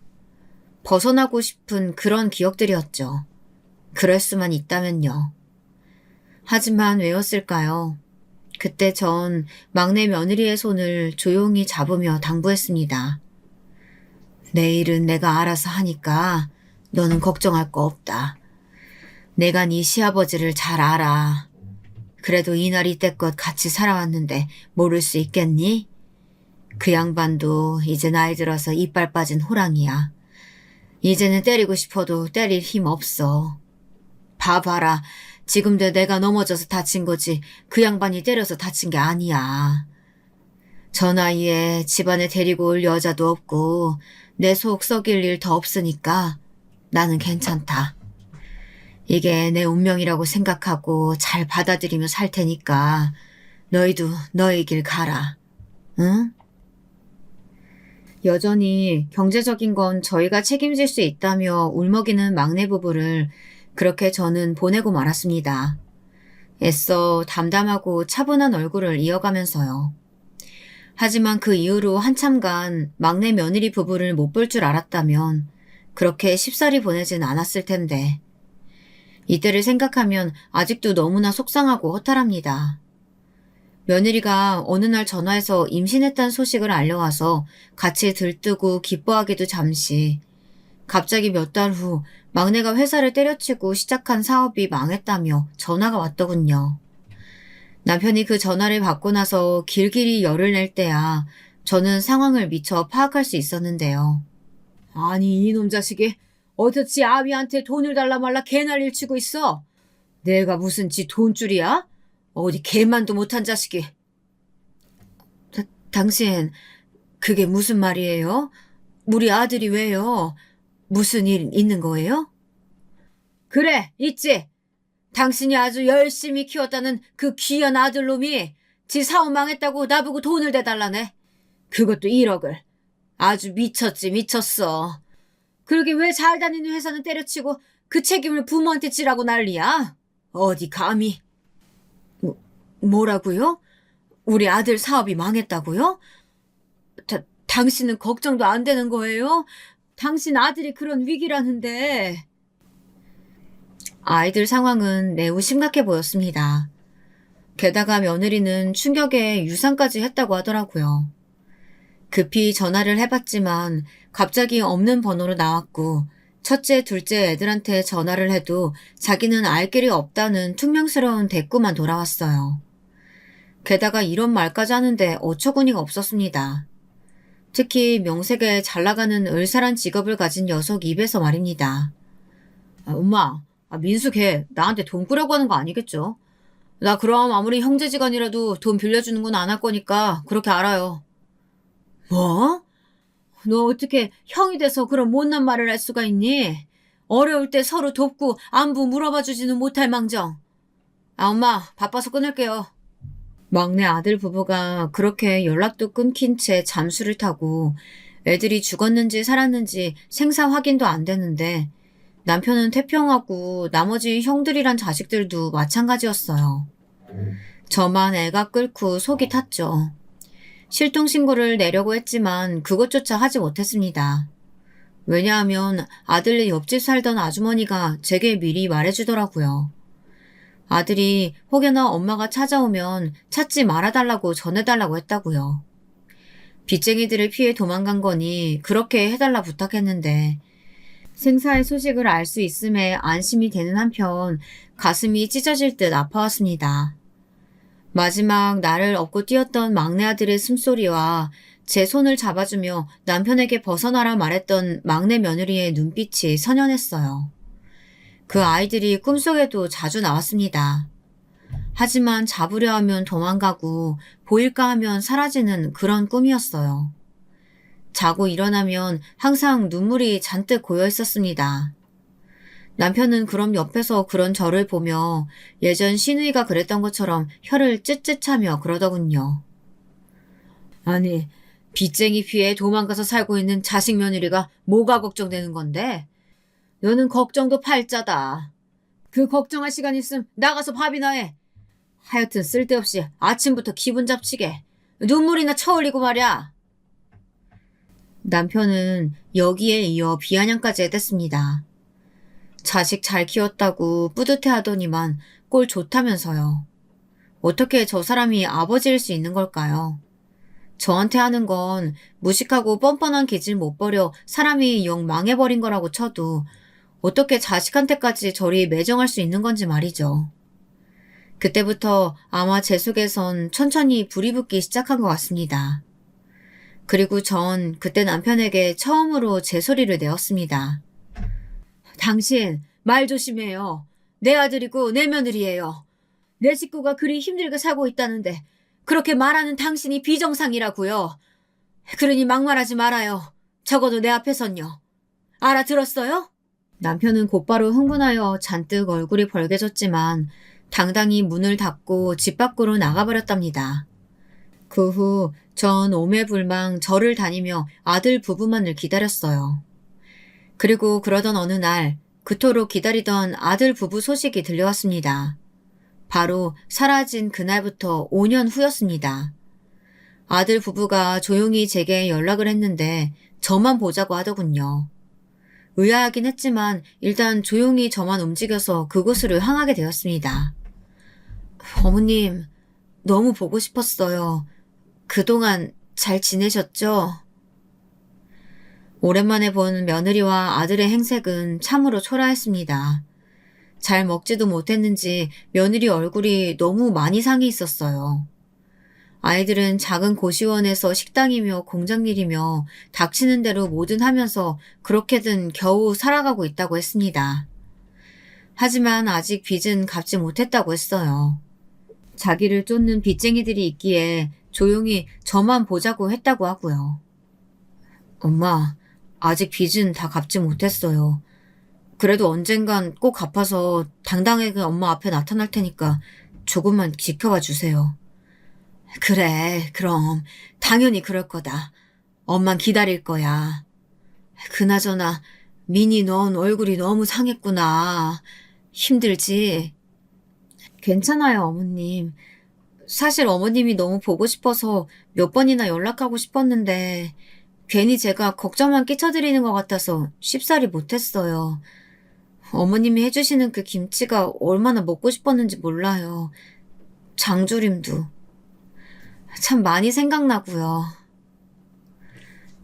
벗어나고 싶은 그런 기억들이었죠. 그럴 수만 있다면요. 하지만 왜였을까요? 그때 전 막내 며느리의 손을 조용히 잡으며 당부했습니다. 내일은 내가 알아서 하니까 너는 걱정할 거 없다. 내가 네 시아버지를 잘 알아. 그래도 이날 이때껏 같이 살아왔는데 모를 수 있겠니? 그 양반도 이제 나이 들어서 이빨 빠진 호랑이야. 이제는 때리고 싶어도 때릴 힘 없어. 봐봐라. 지금도 내가 넘어져서 다친 거지 그 양반이 때려서 다친 게 아니야. 저 나이에 집안에 데리고 올 여자도 없고 내 속 썩일 일 더 없으니까 나는 괜찮다. 이게 내 운명이라고 생각하고 잘 받아들이며 살 테니까 너희도 너희 길 가라. 응? 여전히 경제적인 건 저희가 책임질 수 있다며 울먹이는 막내 부부를 그렇게 저는 보내고 말았습니다. 애써 담담하고 차분한 얼굴을 이어가면서요. 하지만 그 이후로 한참간 막내 며느리 부부를 못 볼 줄 알았다면 그렇게 쉽사리 보내진 않았을 텐데 이때를 생각하면 아직도 너무나 속상하고 허탈합니다. 며느리가 어느 날 전화해서 임신했다는 소식을 알려와서 같이 들뜨고 기뻐하기도 잠시 갑자기 몇 달 후 막내가 회사를 때려치고 시작한 사업이 망했다며 전화가 왔더군요. 남편이 그 전화를 받고 나서 길길이 열을 낼 때야 저는 상황을 미처 파악할 수 있었는데요. 아니 이놈 자식이 어쩌지 아비한테 돈을 달라 말라 개난리를 치고 있어. 내가 무슨 지 돈줄이야? 어디 개만도 못한 자식이. 당신 그게 무슨 말이에요? 우리 아들이 왜요? 무슨 일 있는 거예요? 그래 있지. 당신이 아주 열심히 키웠다는 그 귀한 아들놈이 지 사업 망했다고 나보고 돈을 대달라네. 그것도 1억을. 아주 미쳤지 미쳤어. 그러게 왜 잘 다니는 회사는 때려치고 그 책임을 부모한테 지라고 난리야? 어디 감히. 뭐라고요? 우리 아들 사업이 망했다고요? 당신은 걱정도 안 되는 거예요? 당신 아들이 그런 위기라는데. 아이들 상황은 매우 심각해 보였습니다. 게다가 며느리는 충격에 유산까지 했다고 하더라고요. 급히 전화를 해봤지만 갑자기 없는 번호로 나왔고 첫째, 둘째 애들한테 전화를 해도 자기는 알 길이 없다는 퉁명스러운 대꾸만 돌아왔어요. 게다가 이런 말까지 하는데 어처구니가 없었습니다. 특히 명색에 잘 나가는 을사란 직업을 가진 녀석 입에서 말입니다. 엄마, 민수 걔 나한테 돈 꾸려고 하는 거 아니겠죠? 나 그럼 아무리 형제지간이라도 돈 빌려주는 건 안 할 거니까 그렇게 알아요. 뭐? 너 어떻게 형이 돼서 그런 못난 말을 할 수가 있니? 어려울 때 서로 돕고 안부 물어봐 주지는 못할 망정. 엄마 바빠서 끊을게요. 막내 아들 부부가 그렇게 연락도 끊긴 채 잠수를 타고 애들이 죽었는지 살았는지 생사 확인도 안 되는데 남편은 태평하고 나머지 형들이란 자식들도 마찬가지였어요. 저만 애가 끓고 속이 탔죠. 실종신고를 내려고 했지만 그것조차 하지 못했습니다. 왜냐하면 아들네 옆집 살던 아주머니가 제게 미리 말해주더라고요. 아들이 혹여나 엄마가 찾아오면 찾지 말아달라고 전해달라고 했다고요. 빚쟁이들을 피해 도망간 거니 그렇게 해달라 부탁했는데 생사의 소식을 알 수 있음에 안심이 되는 한편 가슴이 찢어질 듯 아파왔습니다. 마지막 나를 업고 뛰었던 막내 아들의 숨소리와 제 손을 잡아주며 남편에게 벗어나라 말했던 막내 며느리의 눈빛이 선연했어요. 그 아이들이 꿈속에도 자주 나왔습니다. 하지만 잡으려 하면 도망가고 보일까 하면 사라지는 그런 꿈이었어요. 자고 일어나면 항상 눈물이 잔뜩 고여 있었습니다. 남편은 그럼 옆에서 그런 저를 보며 예전 시누이가 그랬던 것처럼 혀를 쯧쯧하며 그러더군요. 아니, 빚쟁이 피해 도망가서 살고 있는 자식 며느리가 뭐가 걱정되는 건데? 너는 걱정도 팔자다. 그 걱정할 시간 있음 나가서 밥이나 해. 하여튼 쓸데없이 아침부터 기분 잡치게. 눈물이나 쳐흘리고 말이야. 남편은 여기에 이어 비아냥까지 해댔습니다. 자식 잘 키웠다고 뿌듯해하더니만 꼴 좋다면서요. 어떻게 저 사람이 아버지일 수 있는 걸까요? 저한테 하는 건 무식하고 뻔뻔한 기질 못 버려 사람이 영 망해버린 거라고 쳐도 어떻게 자식한테까지 저리 매정할 수 있는 건지 말이죠. 그때부터 아마 제 속에선 천천히 불이 붙기 시작한 것 같습니다. 그리고 전 그때 남편에게 처음으로 제 소리를 내었습니다. 당신 말 조심해요. 내 아들이고 내 며느리예요. 내 식구가 그리 힘들게 살고 있다는데 그렇게 말하는 당신이 비정상이라고요. 그러니 막말하지 말아요. 적어도 내 앞에선요. 알아들었어요? 남편은 곧바로 흥분하여 잔뜩 얼굴이 벌개졌지만 당당히 문을 닫고 집 밖으로 나가버렸답니다. 그 후 전 오매불망 절을 다니며 아들 부부만을 기다렸어요. 그리고 그러던 어느 날 그토록 기다리던 아들 부부 소식이 들려왔습니다. 바로 사라진 그날부터 5년 후였습니다. 아들 부부가 조용히 제게 연락을 했는데 저만 보자고 하더군요. 의아하긴 했지만 일단 조용히 저만 움직여서 그곳으로 향하게 되었습니다. 어머님, 너무 보고 싶었어요. 그동안 잘 지내셨죠? 오랜만에 본 며느리와 아들의 행색은 참으로 초라했습니다. 잘 먹지도 못했는지 며느리 얼굴이 너무 많이 상해 있었어요. 아이들은 작은 고시원에서 식당이며 공장일이며 닥치는 대로 뭐든 하면서 그렇게든 겨우 살아가고 있다고 했습니다. 하지만 아직 빚은 갚지 못했다고 했어요. 자기를 쫓는 빚쟁이들이 있기에 조용히 저만 보자고 했다고 하고요. 엄마, 아직 빚은 다 갚지 못했어요. 그래도 언젠간 꼭 갚아서 당당하게 엄마 앞에 나타날 테니까 조금만 지켜봐 주세요. 그래, 그럼 당연히 그럴 거다. 엄만 기다릴 거야. 그나저나 미니 넌 얼굴이 너무 상했구나. 힘들지? 괜찮아요, 어머님. 사실 어머님이 너무 보고 싶어서 몇 번이나 연락하고 싶었는데 괜히 제가 걱정만 끼쳐드리는 것 같아서 쉽사리 못했어요. 어머님이 해주시는 그 김치가 얼마나 먹고 싶었는지 몰라요. 장조림도. 참 많이 생각나고요.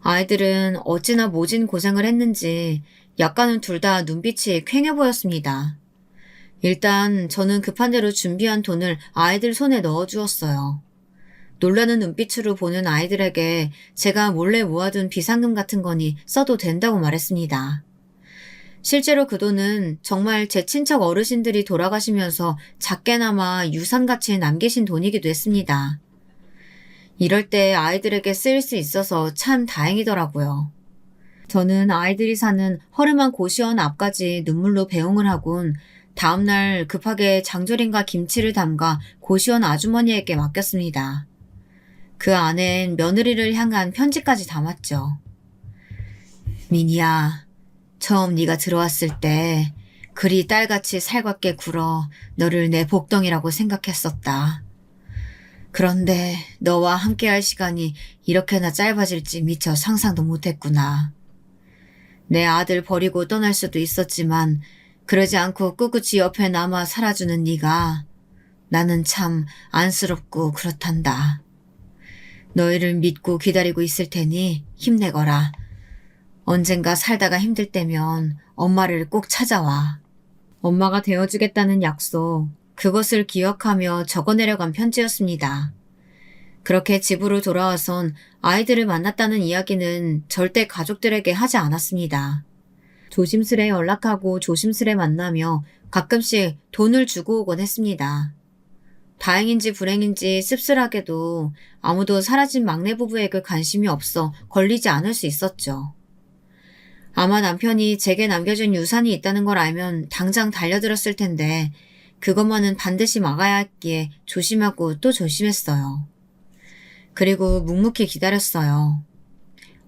아이들은 어찌나 모진 고생을 했는지 약간은 둘 다 눈빛이 퀭해 보였습니다. 일단 저는 급한 대로 준비한 돈을 아이들 손에 넣어주었어요. 놀라는 눈빛으로 보는 아이들에게 제가 몰래 모아둔 비상금 같은 거니 써도 된다고 말했습니다. 실제로 그 돈은 정말 제 친척 어르신들이 돌아가시면서 작게나마 유산같이 남기신 돈이기도 했습니다. 이럴 때 아이들에게 쓰일 수 있어서 참 다행이더라고요. 저는 아이들이 사는 허름한 고시원 앞까지 눈물로 배웅을 하곤 다음날 급하게 장조림과 김치를 담가 고시원 아주머니에게 맡겼습니다. 그 안엔 며느리를 향한 편지까지 담았죠. 미니야, 처음 네가 들어왔을 때 그리 딸같이 살갑게 굴어 너를 내 복덩이라고 생각했었다. 그런데 너와 함께할 시간이 이렇게나 짧아질지 미처 상상도 못했구나. 내 아들 버리고 떠날 수도 있었지만 그러지 않고 꿋꿋이 옆에 남아 살아주는 네가 나는 참 안쓰럽고 그렇단다. 너희를 믿고 기다리고 있을 테니 힘내거라. 언젠가 살다가 힘들 때면 엄마를 꼭 찾아와. 엄마가 되어주겠다는 약속, 그것을 기억하며 적어내려간 편지였습니다. 그렇게 집으로 돌아와선 아이들을 만났다는 이야기는 절대 가족들에게 하지 않았습니다. 조심스레 연락하고 조심스레 만나며 가끔씩 돈을 주고 오곤 했습니다. 다행인지 불행인지 씁쓸하게도 아무도 사라진 막내 부부에게 관심이 없어 걸리지 않을 수 있었죠. 아마 남편이 제게 남겨준 유산이 있다는 걸 알면 당장 달려들었을 텐데 그것만은 반드시 막아야 했기에 조심하고 또 조심했어요. 그리고 묵묵히 기다렸어요.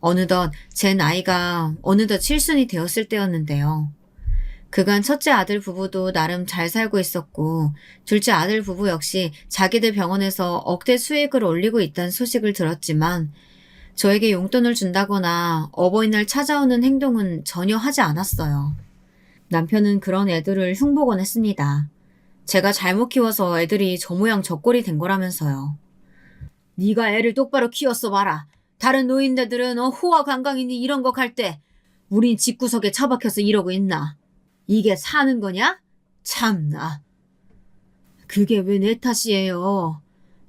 어느덧 제 나이가 어느덧 칠순이 되었을 때였는데요. 그간 첫째 아들 부부도 나름 잘 살고 있었고 둘째 아들 부부 역시 자기들 병원에서 억대 수익을 올리고 있다는 소식을 들었지만 저에게 용돈을 준다거나 어버이날 찾아오는 행동은 전혀 하지 않았어요. 남편은 그런 애들을 흉보곤 했습니다. 제가 잘못 키워서 애들이 저 모양 저 꼴이 된 거라면서요. 네가 애를 똑바로 키웠어 봐라. 다른 노인네들은 호화 관광이니 이런 거 갈 때 우린 집구석에 처박혀서 이러고 있나. 이게 사는 거냐? 참나. 그게 왜 내 탓이에요.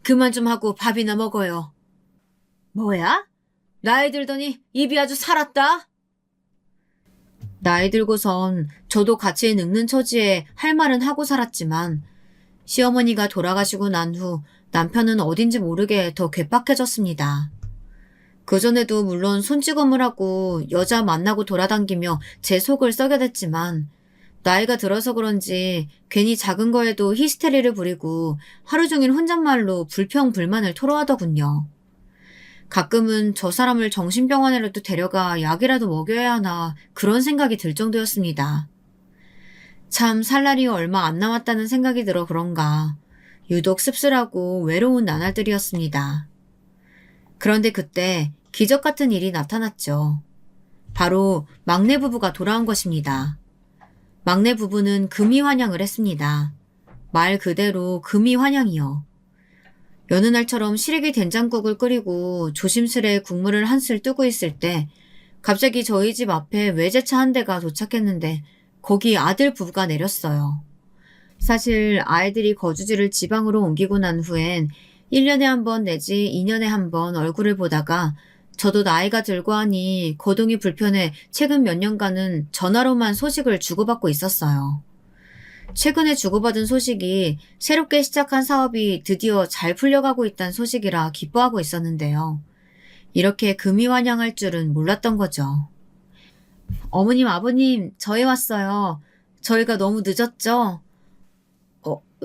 그만 좀 하고 밥이나 먹어요. 뭐야? 나이 들더니 입이 아주 살았다? 나이 들고선 저도 같이 늙는 처지에 할 말은 하고 살았지만 시어머니가 돌아가시고 난 후 남편은 어딘지 모르게 더 괴팍해졌습니다. 그전에도 물론 손찌검을 하고 여자 만나고 돌아다니며 제 속을 썩여댔지만 나이가 들어서 그런지 괜히 작은 거에도 히스테리를 부리고 하루 종일 혼잣말로 불평불만을 토로하더군요. 가끔은 저 사람을 정신병원에라도 데려가 약이라도 먹여야 하나 그런 생각이 들 정도였습니다. 참 살 날이 얼마 안 남았다는 생각이 들어 그런가 유독 씁쓸하고 외로운 나날들이었습니다. 그런데 그때 기적 같은 일이 나타났죠. 바로 막내 부부가 돌아온 것입니다. 막내 부부는 금이환영을 했습니다. 말 그대로 금이환영이요. 여느 날처럼 시래기 된장국을 끓이고 조심스레 국물을 한술 뜨고 있을 때 갑자기 저희 집 앞에 외제차 한 대가 도착했는데 거기 아들 부부가 내렸어요. 사실 아이들이 거주지를 지방으로 옮기고 난 후엔 1년에 한 번 내지 2년에 한 번 얼굴을 보다가 저도 나이가 들고 하니 거동이 불편해 최근 몇 년간은 전화로만 소식을 주고받고 있었어요. 최근에 주고받은 소식이 새롭게 시작한 사업이 드디어 잘 풀려가고 있다는 소식이라 기뻐하고 있었는데요. 이렇게 금이환영할 줄은 몰랐던 거죠. 어머님, 아버님, 저희 왔어요. 저희가 너무 늦었죠?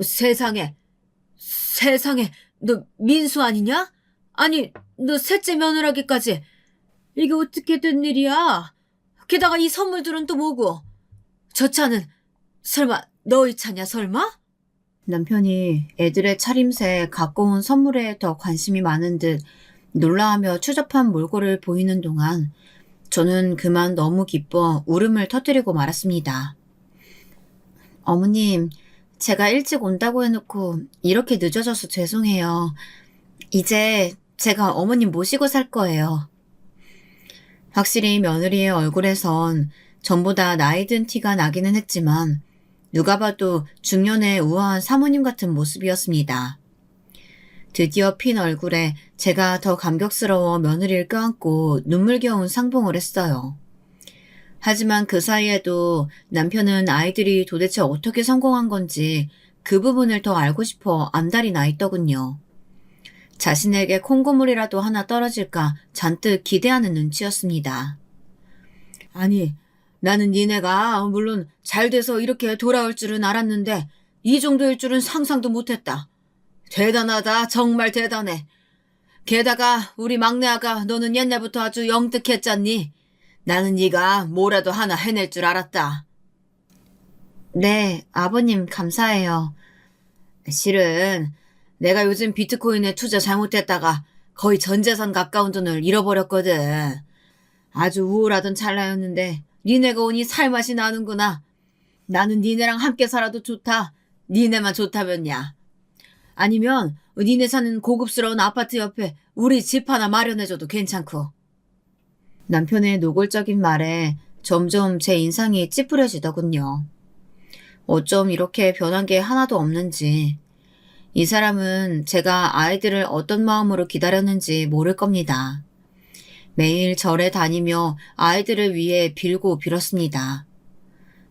세상에, 너 민수 아니냐? 아니, 너 셋째 며느라기까지. 이게 어떻게 된 일이야? 게다가 이 선물들은 또 뭐고? 저 차는 설마 너희 차냐 설마? 남편이 애들의 차림새 갖고 온 선물에 더 관심이 많은 듯 놀라하며 추접한 몰골을 보이는 동안 저는 그만 너무 기뻐 울음을 터뜨리고 말았습니다. 어머님, 제가 일찍 온다고 해놓고 이렇게 늦어져서 죄송해요. 이제 제가 어머님 모시고 살 거예요. 확실히 며느리의 얼굴에선 전보다 나이 든 티가 나기는 했지만 누가 봐도 중년의 우아한 사모님 같은 모습이었습니다. 드디어 핀 얼굴에 제가 더 감격스러워 며느리를 껴안고 눈물겨운 상봉을 했어요. 하지만 그 사이에도 남편은 아이들이 도대체 어떻게 성공한 건지 그 부분을 더 알고 싶어 안달이 나 있더군요. 자신에게 콩고물이라도 하나 떨어질까 잔뜩 기대하는 눈치였습니다. 아니, 나는 니네가 물론 잘 돼서 이렇게 돌아올 줄은 알았는데 이 정도일 줄은 상상도 못했다. 대단하다. 정말 대단해. 게다가 우리 막내 아가 너는 옛날부터 아주 영특했잖니. 나는 네가 뭐라도 하나 해낼 줄 알았다. 네, 아버님 감사해요. 실은 내가 요즘 비트코인에 투자 잘못했다가 거의 전 재산 가까운 돈을 잃어버렸거든. 아주 우울하던 찰나였는데 니네가 오니 살맛이 나는구나. 나는 니네랑 함께 살아도 좋다. 니네만 좋다면야. 아니면 니네 사는 고급스러운 아파트 옆에 우리 집 하나 마련해줘도 괜찮고. 남편의 노골적인 말에 점점 제 인상이 찌푸려지더군요. 어쩜 이렇게 변한 게 하나도 없는지. 이 사람은 제가 아이들을 어떤 마음으로 기다렸는지 모를 겁니다. 매일 절에 다니며 아이들을 위해 빌고 빌었습니다.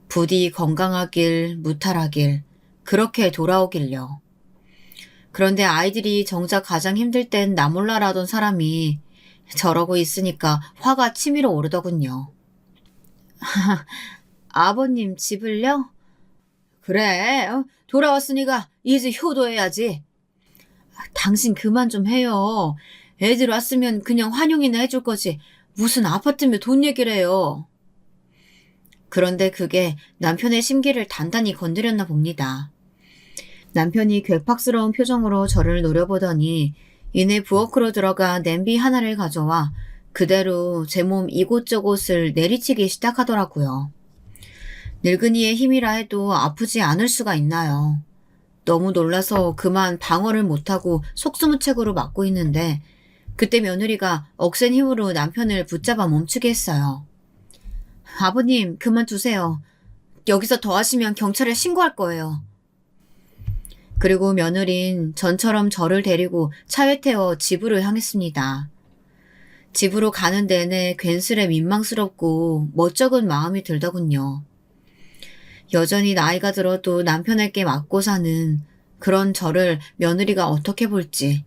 부디 건강하길, 무탈하길, 그렇게 돌아오길요. 그런데 아이들이 정작 가장 힘들 땐 나 몰라라던 사람이 저러고 있으니까 화가 치밀어 오르더군요. 아버님 집을요? 그래, 돌아왔으니까 이제 효도해야지. 당신 그만 좀 해요. 애들 왔으면 그냥 환영이나 해줄 거지. 무슨 아파트며 돈 얘기를 해요. 그런데 그게 남편의 심기를 단단히 건드렸나 봅니다. 남편이 괴팍스러운 표정으로 저를 노려보더니 이내 부엌으로 들어가 냄비 하나를 가져와 그대로 제 몸 이곳저곳을 내리치기 시작하더라고요. 늙은이의 힘이라 해도 아프지 않을 수가 있나요? 너무 놀라서 그만 방어를 못하고 속수무책으로 맞고 있는데 그때 며느리가 억센 힘으로 남편을 붙잡아 멈추게 했어요. 아버님, 그만 두세요. 여기서 더 하시면 경찰에 신고할 거예요. 그리고 며느린 전처럼 저를 데리고 차에 태워 집으로 향했습니다. 집으로 가는 내내 괜스레 민망스럽고 멋쩍은 마음이 들더군요. 여전히 나이가 들어도 남편에게 맞고 사는 그런 저를 며느리가 어떻게 볼지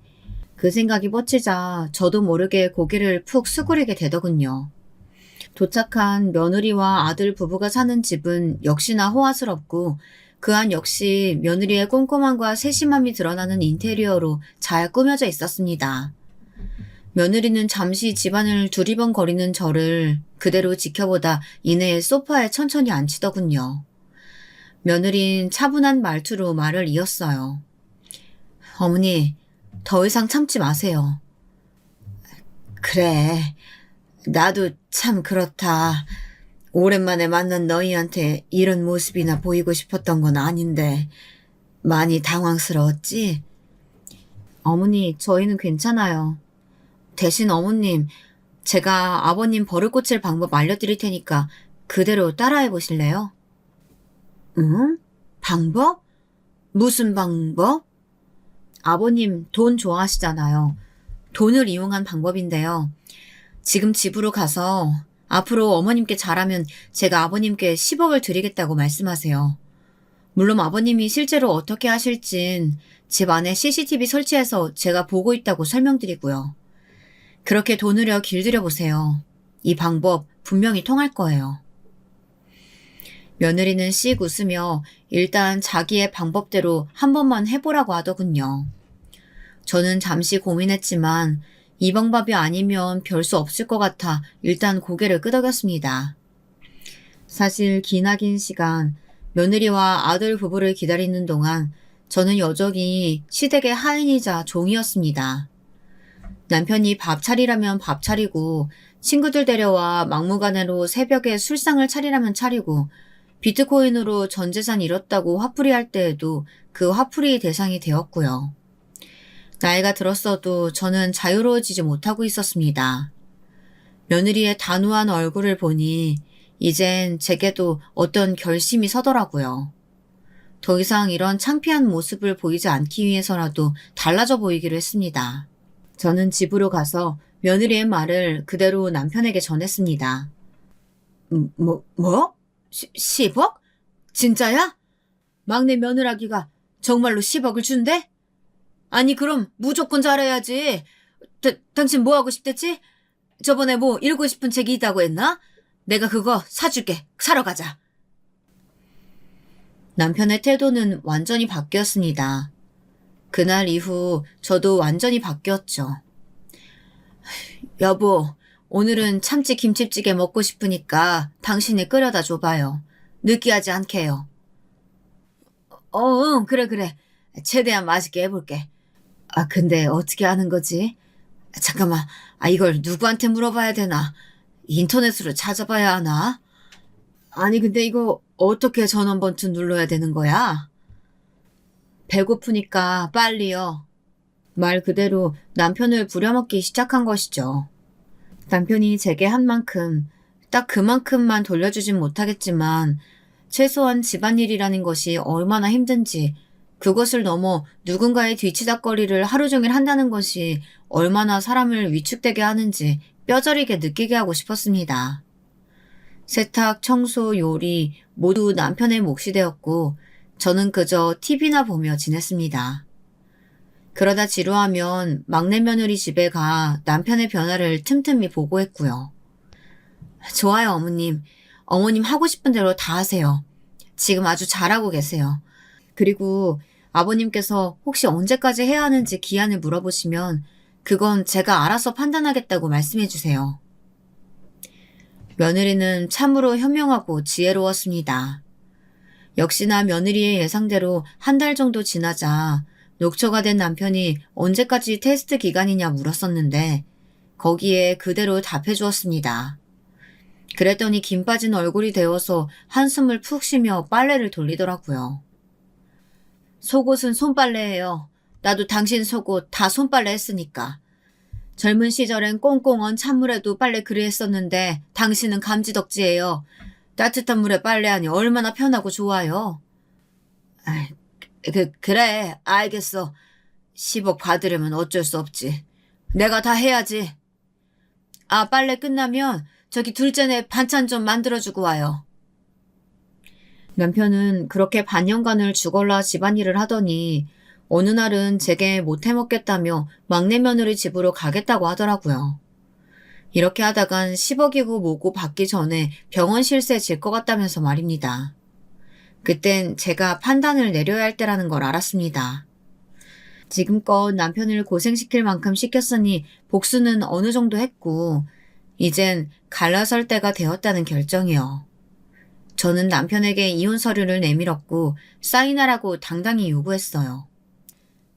그 생각이 뻗치자 저도 모르게 고개를 푹 수그리게 되더군요. 도착한 며느리와 아들 부부가 사는 집은 역시나 호화스럽고 그 안 역시 며느리의 꼼꼼함과 세심함이 드러나는 인테리어로 잘 꾸며져 있었습니다. 며느리는 잠시 집안을 두리번거리는 저를 그대로 지켜보다 이내에 소파에 천천히 앉히더군요. 며느린 차분한 말투로 말을 이었어요. 어머니, 더 이상 참지 마세요. 그래, 나도 참 그렇다. 오랜만에 만난 너희한테 이런 모습이나 보이고 싶었던 건 아닌데 많이 당황스러웠지? 어머니, 저희는 괜찮아요. 대신 어머님, 제가 아버님 버릇 고칠 방법 알려드릴 테니까 그대로 따라해 보실래요? 응? 방법? 무슨 방법? 아버님 돈 좋아하시잖아요. 돈을 이용한 방법인데요. 지금 집으로 가서 앞으로 어머님께 잘하면 제가 아버님께 10억을 드리겠다고 말씀하세요. 물론 아버님이 실제로 어떻게 하실진 집 안에 CCTV 설치해서 제가 보고 있다고 설명드리고요. 그렇게 돈으려 길들여 보세요. 이 방법 분명히 통할 거예요. 며느리는 씩 웃으며 일단 자기의 방법대로 한 번만 해보라고 하더군요. 저는 잠시 고민했지만 이 방법이 아니면 별 수 없을 것 같아 일단 고개를 끄덕였습니다. 사실 기나긴 시간 며느리와 아들 부부를 기다리는 동안 저는 여전히 시댁의 하인이자 종이었습니다. 남편이 밥 차리라면 밥 차리고 친구들 데려와 막무가내로 새벽에 술상을 차리라면 차리고 비트코인으로 전 재산 잃었다고 화풀이할 때에도 그 화풀이 대상이 되었고요. 나이가 들었어도 저는 자유로워지지 못하고 있었습니다. 며느리의 단호한 얼굴을 보니 이젠 제게도 어떤 결심이 서더라고요. 더 이상 이런 창피한 모습을 보이지 않기 위해서라도 달라져 보이기로 했습니다. 저는 집으로 가서 며느리의 말을 그대로 남편에게 전했습니다. 뭐? 10억? 진짜야? 막내 며느라기가 정말로 10억을 준대? 아니 그럼 무조건 잘해야지. 당신 뭐 하고 싶댔지? 저번에 뭐 읽고 싶은 책이 있다고 했나? 내가 그거 사줄게. 사러 가자. 남편의 태도는 완전히 바뀌었습니다. 그날 이후 저도 완전히 바뀌었죠. 여보, 오늘은 참치 김치찌개 먹고 싶으니까 당신이 끓여다 줘봐요. 느끼하지 않게요. 응, 그래. 최대한 맛있게 해볼게. 근데 어떻게 하는 거지? 잠깐만, 이걸 누구한테 물어봐야 되나? 인터넷으로 찾아봐야 하나? 아니, 근데 이거 어떻게 전원 버튼 눌러야 되는 거야? 배고프니까 빨리요. 말 그대로 남편을 부려먹기 시작한 것이죠. 남편이 제게 한 만큼, 딱 그만큼만 돌려주진 못하겠지만, 최소한 집안일이라는 것이 얼마나 힘든지, 그것을 넘어 누군가의 뒤치다꺼리를 하루 종일 한다는 것이 얼마나 사람을 위축되게 하는지 뼈저리게 느끼게 하고 싶었습니다. 세탁, 청소, 요리 모두 남편의 몫이 되었고, 저는 그저 TV나 보며 지냈습니다. 그러다 지루하면 막내 며느리 집에 가 남편의 변화를 틈틈이 보고했고요. 좋아요, 어머님. 어머님 하고 싶은 대로 다 하세요. 지금 아주 잘하고 계세요. 그리고 아버님께서 혹시 언제까지 해야 하는지 기한을 물어보시면 그건 제가 알아서 판단하겠다고 말씀해 주세요. 며느리는 참으로 현명하고 지혜로웠습니다. 역시나 며느리의 예상대로 한 달 정도 지나자 녹초가 된 남편이 언제까지 테스트 기간이냐 물었었는데 거기에 그대로 답해 주었습니다. 그랬더니 김 빠진 얼굴이 되어서 한숨을 푹 쉬며 빨래를 돌리더라고요. 속옷은 손빨래예요. 나도 당신 속옷 다 손빨래 했으니까. 젊은 시절엔 꽁꽁 언 찬물에도 빨래 그리 했었는데 당신은 감지덕지예요. 따뜻한 물에 빨래하니 얼마나 편하고 좋아요. 아이, 그래, 알겠어. 10억 받으려면 어쩔 수 없지. 내가 다 해야지. 아, 빨래 끝나면 저기 둘째네 반찬 좀 만들어주고 와요. 남편은 그렇게 반년간을 죽을라 집안일을 하더니 어느 날은 제게 못해먹겠다며 막내 며느리 집으로 가겠다고 하더라고요. 이렇게 하다간 10억이고 뭐고 받기 전에 병원 실세 질 것 같다면서 말입니다. 그땐 제가 판단을 내려야 할 때라는 걸 알았습니다. 지금껏 남편을 고생시킬 만큼 시켰으니 복수는 어느 정도 했고 이젠 갈라설 때가 되었다는 결정이요. 저는 남편에게 이혼 서류를 내밀었고 사인하라고 당당히 요구했어요.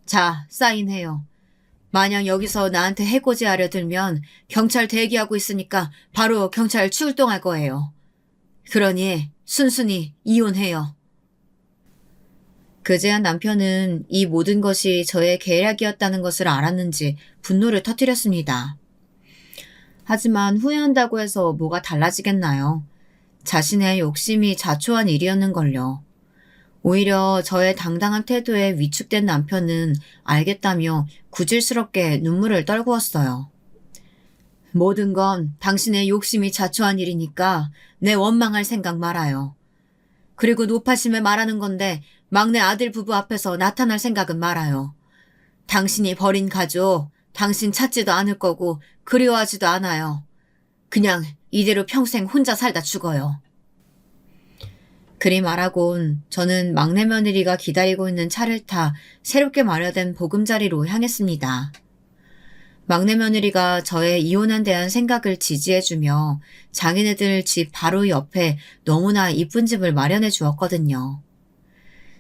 자, 사인해요. 만약 여기서 나한테 해코지하려 들면 경찰 대기하고 있으니까 바로 경찰 출동할 거예요. 그러니 순순히 이혼해요. 그제야 남편은 이 모든 것이 저의 계략이었다는 것을 알았는지 분노를 터뜨렸습니다. 하지만 후회한다고 해서 뭐가 달라지겠나요? 자신의 욕심이 자초한 일이었는걸요. 오히려 저의 당당한 태도에 위축된 남편은 알겠다며 구질스럽게 눈물을 떨구었어요. 모든 건 당신의 욕심이 자초한 일이니까 내 원망할 생각 말아요. 그리고 노파심에 말하는 건데 막내 아들 부부 앞에서 나타날 생각은 말아요. 당신이 버린 가족, 당신 찾지도 않을 거고 그리워하지도 않아요. 그냥 이대로 평생 혼자 살다 죽어요. 그리 말하곤 저는 막내 며느리가 기다리고 있는 차를 타 새롭게 마련된 보금자리로 향했습니다. 막내 며느리가 저의 이혼에 대한 생각을 지지해주며 자기네들 집 바로 옆에 너무나 이쁜 집을 마련해 주었거든요.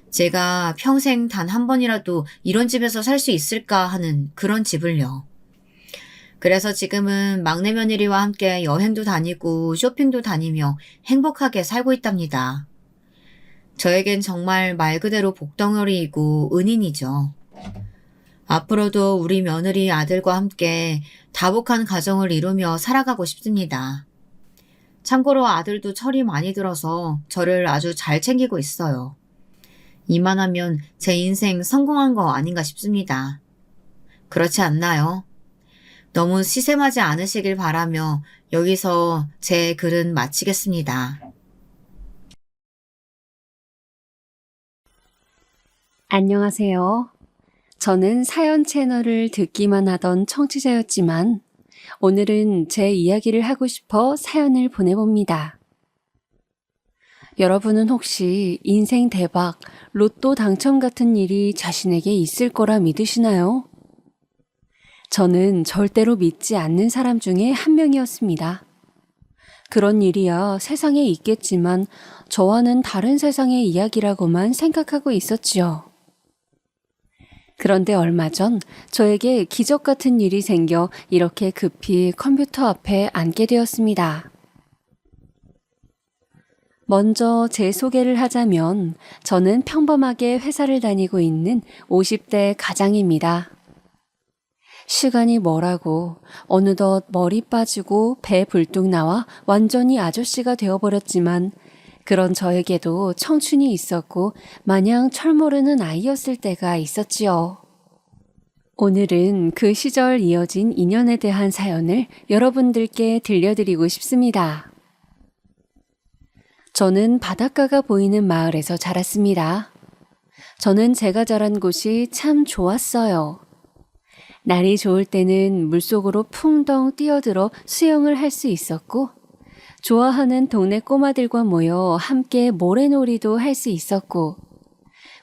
제가 평생 단 한 번이라도 이런 집에서 살 수 있을까 하는 그런 집을요. 그래서 지금은 막내 며느리와 함께 여행도 다니고 쇼핑도 다니며 행복하게 살고 있답니다. 저에겐 정말 말 그대로 복덩어리이고 은인이죠. 앞으로도 우리 며느리 아들과 함께 다복한 가정을 이루며 살아가고 싶습니다. 참고로 아들도 철이 많이 들어서 저를 아주 잘 챙기고 있어요. 이만하면 제 인생 성공한 거 아닌가 싶습니다. 그렇지 않나요? 너무 시샘하지 않으시길 바라며 여기서 제 글은 마치겠습니다. 안녕하세요. 저는 사연 채널을 듣기만 하던 청취자였지만 오늘은 제 이야기를 하고 싶어 사연을 보내봅니다. 여러분은 혹시 인생 대박, 로또 당첨 같은 일이 자신에게 있을 거라 믿으시나요? 저는 절대로 믿지 않는 사람 중에 한 명이었습니다. 그런 일이야 세상에 있겠지만 저와는 다른 세상의 이야기라고만 생각하고 있었지요. 그런데 얼마 전 저에게 기적 같은 일이 생겨 이렇게 급히 컴퓨터 앞에 앉게 되었습니다. 먼저 제 소개를 하자면 저는 평범하게 회사를 다니고 있는 50대 가장입니다. 시간이 뭐라고 어느덧 머리 빠지고 배 불뚝 나와 완전히 아저씨가 되어버렸지만 그런 저에게도 청춘이 있었고 마냥 철모르는 아이였을 때가 있었지요. 오늘은 그 시절 이어진 인연에 대한 사연을 여러분들께 들려드리고 싶습니다. 저는 바닷가가 보이는 마을에서 자랐습니다. 저는 제가 자란 곳이 참 좋았어요. 날이 좋을 때는 물속으로 풍덩 뛰어들어 수영을 할 수 있었고, 좋아하는 동네 꼬마들과 모여 함께 모래놀이도 할 수 있었고,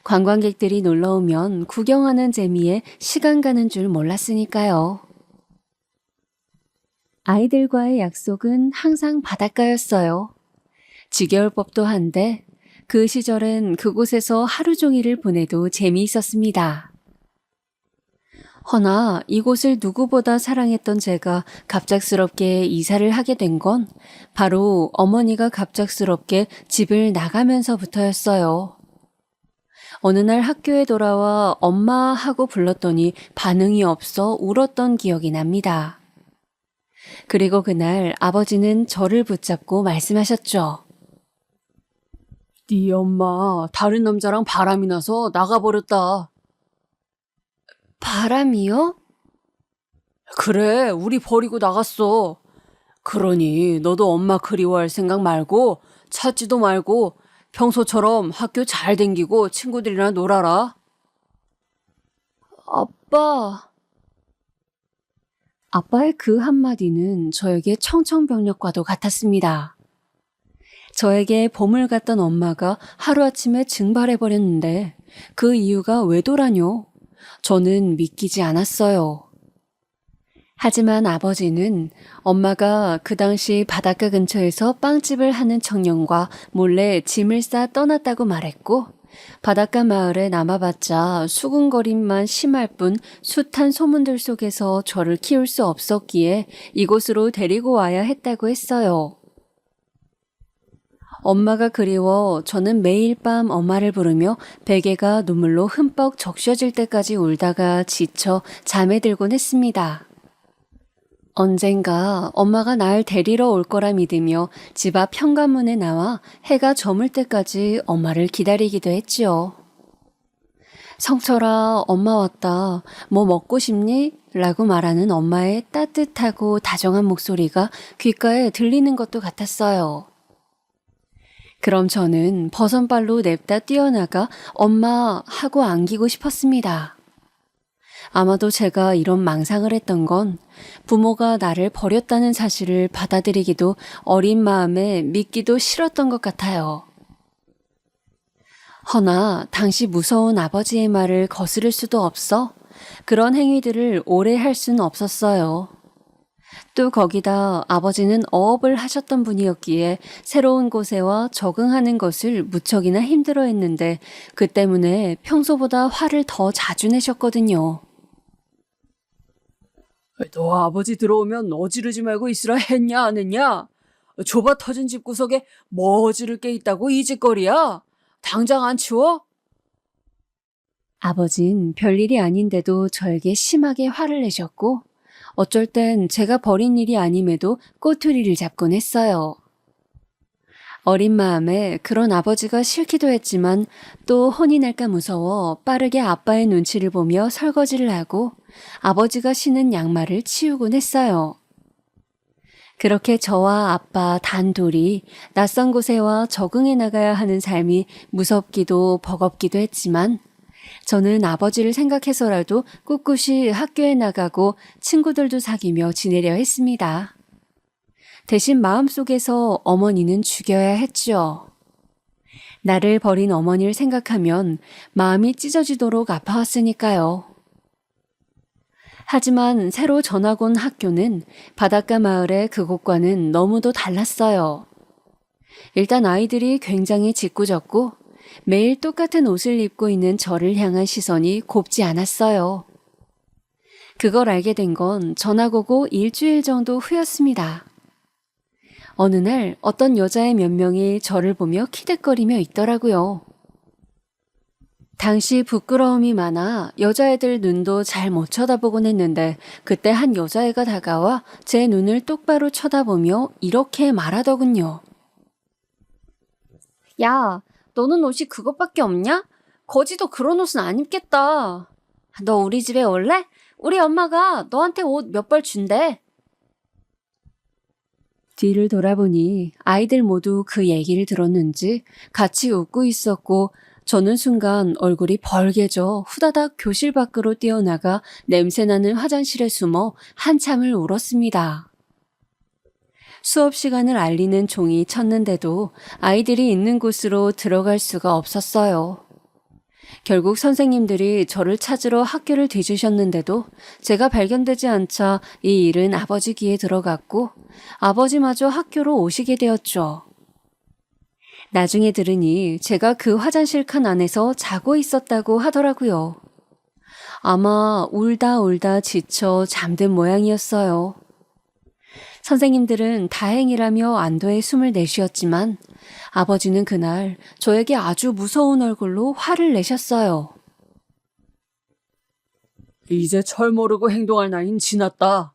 관광객들이 놀러 오면 구경하는 재미에 시간 가는 줄 몰랐으니까요. 아이들과의 약속은 항상 바닷가였어요. 지겨울 법도 한데 그 시절엔 그곳에서 하루 종일을 보내도 재미있었습니다. 허나 이곳을 누구보다 사랑했던 제가 갑작스럽게 이사를 하게 된 건 바로 어머니가 갑작스럽게 집을 나가면서부터였어요. 어느 날 학교에 돌아와 엄마 하고 불렀더니 반응이 없어 울었던 기억이 납니다. 그리고 그날 아버지는 저를 붙잡고 말씀하셨죠. 네 엄마 다른 남자랑 바람이 나서 나가버렸다. 바람이요? 그래, 우리 버리고 나갔어. 그러니 너도 엄마 그리워할 생각 말고 찾지도 말고 평소처럼 학교 잘 댕기고 친구들이랑 놀아라. 아빠. 아빠의 그 한마디는 저에게 청천벽력과도 같았습니다. 저에게 보물 같던 엄마가 하루아침에 증발해버렸는데 그 이유가 왜도라뇨? 저는 믿기지 않았어요. 하지만 아버지는 엄마가 그 당시 바닷가 근처에서 빵집을 하는 청년과 몰래 짐을 싸 떠났다고 말했고, 바닷가 마을에 남아봤자 수군거림만 심할 뿐 숱한 소문들 속에서 저를 키울 수 없었기에 이곳으로 데리고 와야 했다고 했어요. 엄마가 그리워 저는 매일 밤 엄마를 부르며 베개가 눈물로 흠뻑 적셔질 때까지 울다가 지쳐 잠에 들곤 했습니다. 언젠가 엄마가 날 데리러 올 거라 믿으며 집 앞 현관문에 나와 해가 저물 때까지 엄마를 기다리기도 했지요. 성철아, 엄마 왔다. 뭐 먹고 싶니? 라고 말하는 엄마의 따뜻하고 다정한 목소리가 귓가에 들리는 것도 같았어요. 그럼 저는 버선발로 냅다 뛰어나가 엄마 하고 안기고 싶었습니다. 아마도 제가 이런 망상을 했던 건 부모가 나를 버렸다는 사실을 받아들이기도 어린 마음에 믿기도 싫었던 것 같아요. 허나 당시 무서운 아버지의 말을 거스를 수도 없어 그런 행위들을 오래 할 수는 없었어요. 또 거기다 아버지는 어업을 하셨던 분이었기에 새로운 곳에와 적응하는 것을 무척이나 힘들어했는데 그 때문에 평소보다 화를 더 자주 내셨거든요. 너 아버지 들어오면 어지르지 말고 있으라 했냐 안 했냐? 좁아 터진 집구석에 뭐 어지를 게 있다고 이 짓거리야? 당장 안 치워? 아버진 별일이 아닌데도 저에게 심하게 화를 내셨고 어쩔 땐 제가 벌인 일이 아님에도 꼬투리를 잡곤 했어요. 어린 마음에 그런 아버지가 싫기도 했지만 또 혼이 날까 무서워 빠르게 아빠의 눈치를 보며 설거지를 하고 아버지가 신은 양말을 치우곤 했어요. 그렇게 저와 아빠 단둘이 낯선 곳에 와 적응해 나가야 하는 삶이 무섭기도 버겁기도 했지만 저는 아버지를 생각해서라도 꿋꿋이 학교에 나가고 친구들도 사귀며 지내려 했습니다. 대신 마음속에서 어머니는 죽여야 했죠. 나를 버린 어머니를 생각하면 마음이 찢어지도록 아파왔으니까요. 하지만 새로 전학 온 학교는 바닷가 마을의 그곳과는 너무도 달랐어요. 일단 아이들이 굉장히 짓궂었고 매일 똑같은 옷을 입고 있는 저를 향한 시선이 곱지 않았어요. 그걸 알게 된 건 전학 오고 일주일 정도 후였습니다. 어느 날 어떤 여자의 몇 명이 저를 보며 키득거리며 있더라고요. 당시 부끄러움이 많아 여자애들 눈도 잘 못 쳐다보곤 했는데 그때 한 여자애가 다가와 제 눈을 똑바로 쳐다보며 이렇게 말하더군요. 야, 너는 옷이 그것밖에 없냐? 거지도 그런 옷은 안 입겠다. 너 우리 집에 올래? 우리 엄마가 너한테 옷 몇 벌 준대. 뒤를 돌아보니 아이들 모두 그 얘기를 들었는지 같이 웃고 있었고 저는 순간 얼굴이 벌개져 후다닥 교실 밖으로 뛰어나가 냄새나는 화장실에 숨어 한참을 울었습니다. 수업 시간을 알리는 종이 쳤는데도 아이들이 있는 곳으로 들어갈 수가 없었어요. 결국 선생님들이 저를 찾으러 학교를 뒤지셨는데도 제가 발견되지 않자 이 일은 아버지 귀에 들어갔고 아버지마저 학교로 오시게 되었죠. 나중에 들으니 제가 그 화장실 칸 안에서 자고 있었다고 하더라고요. 아마 울다 지쳐 잠든 모양이었어요. 선생님들은 다행이라며 안도의 숨을 내쉬었지만 아버지는 그날 저에게 아주 무서운 얼굴로 화를 내셨어요. 이제 철 모르고 행동할 나이는 지났다.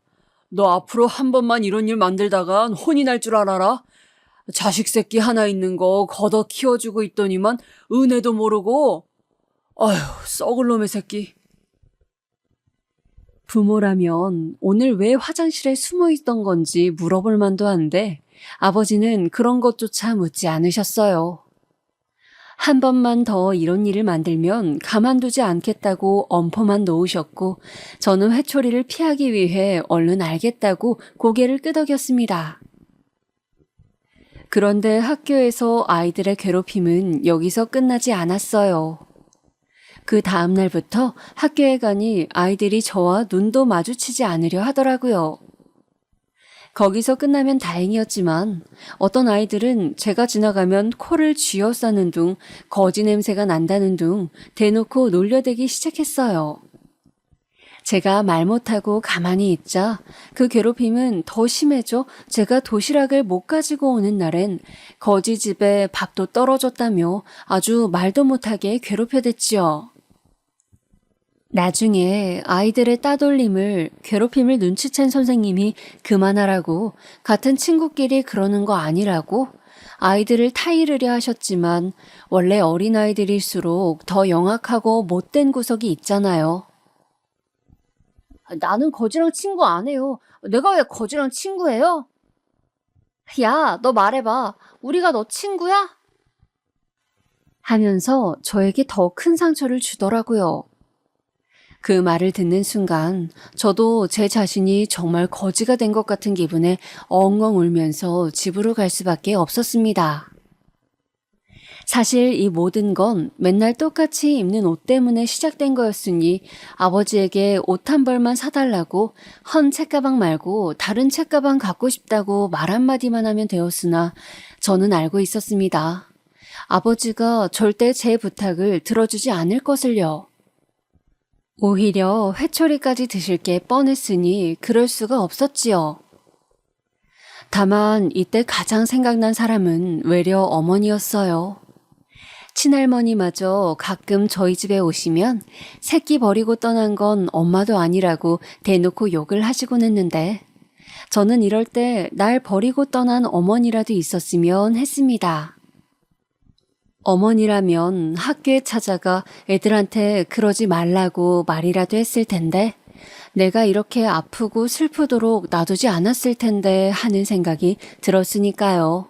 너 앞으로 한 번만 이런 일 만들다간 혼이 날 줄 알아라. 자식 새끼 하나 있는 거 걷어 키워주고 있더니만 은혜도 모르고. 아휴, 썩을 놈의 새끼. 부모라면 오늘 왜 화장실에 숨어 있던 건지 물어볼 만도 한데 아버지는 그런 것조차 묻지 않으셨어요. 한 번만 더 이런 일을 만들면 가만두지 않겠다고 엄포만 놓으셨고 저는 회초리를 피하기 위해 얼른 알겠다고 고개를 끄덕였습니다. 그런데 학교에서 아이들의 괴롭힘은 여기서 끝나지 않았어요. 그 다음 날부터 학교에 가니 아이들이 저와 눈도 마주치지 않으려 하더라고요. 거기서 끝나면 다행이었지만 어떤 아이들은 제가 지나가면 코를 쥐어싸는 둥 거지 냄새가 난다는 둥 대놓고 놀려대기 시작했어요. 제가 말 못하고 가만히 있자 그 괴롭힘은 더 심해져 제가 도시락을 못 가지고 오는 날엔 거지 집에 밥도 떨어졌다며 아주 말도 못하게 괴롭혀댔지요. 나중에 아이들의 따돌림을 괴롭힘을 눈치챈 선생님이 그만하라고 같은 친구끼리 그러는 거 아니라고 아이들을 타이르려 하셨지만 원래 어린아이들일수록 더 영악하고 못된 구석이 있잖아요. 나는 거지랑 친구 안 해요. 내가 왜 거지랑 친구예요? 야, 너 말해봐. 우리가 너 친구야? 하면서 저에게 더 큰 상처를 주더라고요. 그 말을 듣는 순간 저도 제 자신이 정말 거지가 된 것 같은 기분에 엉엉 울면서 집으로 갈 수밖에 없었습니다. 사실 이 모든 건 맨날 똑같이 입는 옷 때문에 시작된 거였으니 아버지에게 옷 한 벌만 사달라고 헌 책가방 말고 다른 책가방 갖고 싶다고 말 한마디만 하면 되었으나 저는 알고 있었습니다. 아버지가 절대 제 부탁을 들어주지 않을 것을요. 오히려 회초리까지 드실 게 뻔했으니 그럴 수가 없었지요. 다만 이때 가장 생각난 사람은 외려 어머니였어요. 친할머니마저 가끔 저희 집에 오시면 새끼 버리고 떠난 건 엄마도 아니라고 대놓고 욕을 하시곤 했는데 저는 이럴 때 날 버리고 떠난 어머니라도 있었으면 했습니다. 어머니라면 학교에 찾아가 애들한테 그러지 말라고 말이라도 했을 텐데 내가 이렇게 아프고 슬프도록 놔두지 않았을 텐데 하는 생각이 들었으니까요.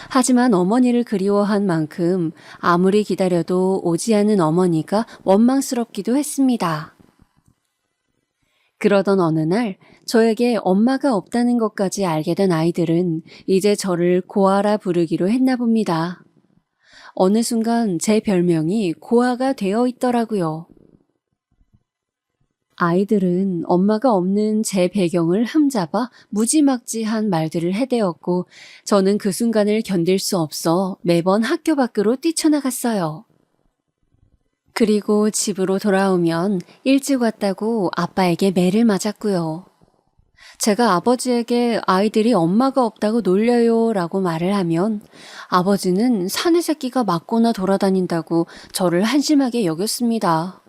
하지만 어머니를 그리워한 만큼 아무리 기다려도 오지 않은 어머니가 원망스럽기도 했습니다. 그러던 어느 날 저에게 엄마가 없다는 것까지 알게 된 아이들은 이제 저를 고아라 부르기로 했나 봅니다. 어느 순간 제 별명이 고아가 되어 있더라고요. 아이들은 엄마가 없는 제 배경을 흠잡아 무지막지한 말들을 해대었고 저는 그 순간을 견딜 수 없어 매번 학교 밖으로 뛰쳐나갔어요. 그리고 집으로 돌아오면 일찍 왔다고 아빠에게 매를 맞았고요. 제가 아버지에게 아이들이 엄마가 없다고 놀려요 라고 말을 하면 아버지는 사내 새끼가 맞거나 돌아다닌다고 저를 한심하게 여겼습니다.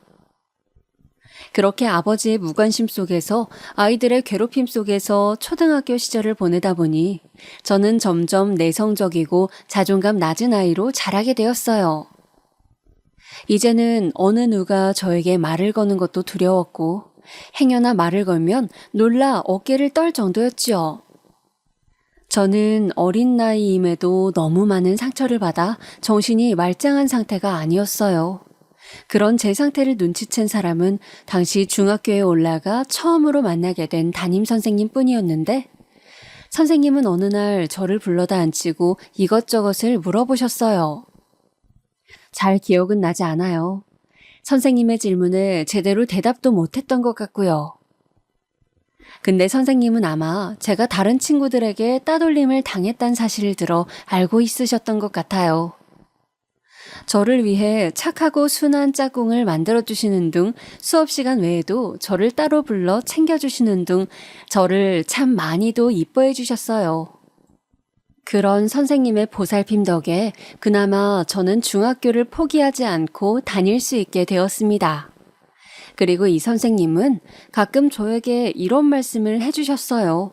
그렇게 아버지의 무관심 속에서 아이들의 괴롭힘 속에서 초등학교 시절을 보내다 보니 저는 점점 내성적이고 자존감 낮은 아이로 자라게 되었어요. 이제는 어느 누가 저에게 말을 거는 것도 두려웠고 행여나 말을 걸면 놀라 어깨를 떨 정도였지요. 저는 어린 나이임에도 너무 많은 상처를 받아 정신이 말짱한 상태가 아니었어요. 그런 제 상태를 눈치챈 사람은 당시 중학교에 올라가 처음으로 만나게 된 담임 선생님 뿐이었는데 선생님은 어느 날 저를 불러다 앉히고 이것저것을 물어보셨어요. 잘 기억은 나지 않아요. 선생님의 질문에 제대로 대답도 못했던 것 같고요. 근데 선생님은 아마 제가 다른 친구들에게 따돌림을 당했다는 사실을 들어 알고 있으셨던 것 같아요. 저를 위해 착하고 순한 짝꿍을 만들어주시는 등 수업 시간 외에도 저를 따로 불러 챙겨주시는 등 저를 참 많이도 이뻐해 주셨어요. 그런 선생님의 보살핌 덕에 그나마 저는 중학교를 포기하지 않고 다닐 수 있게 되었습니다. 그리고 이 선생님은 가끔 저에게 이런 말씀을 해주셨어요.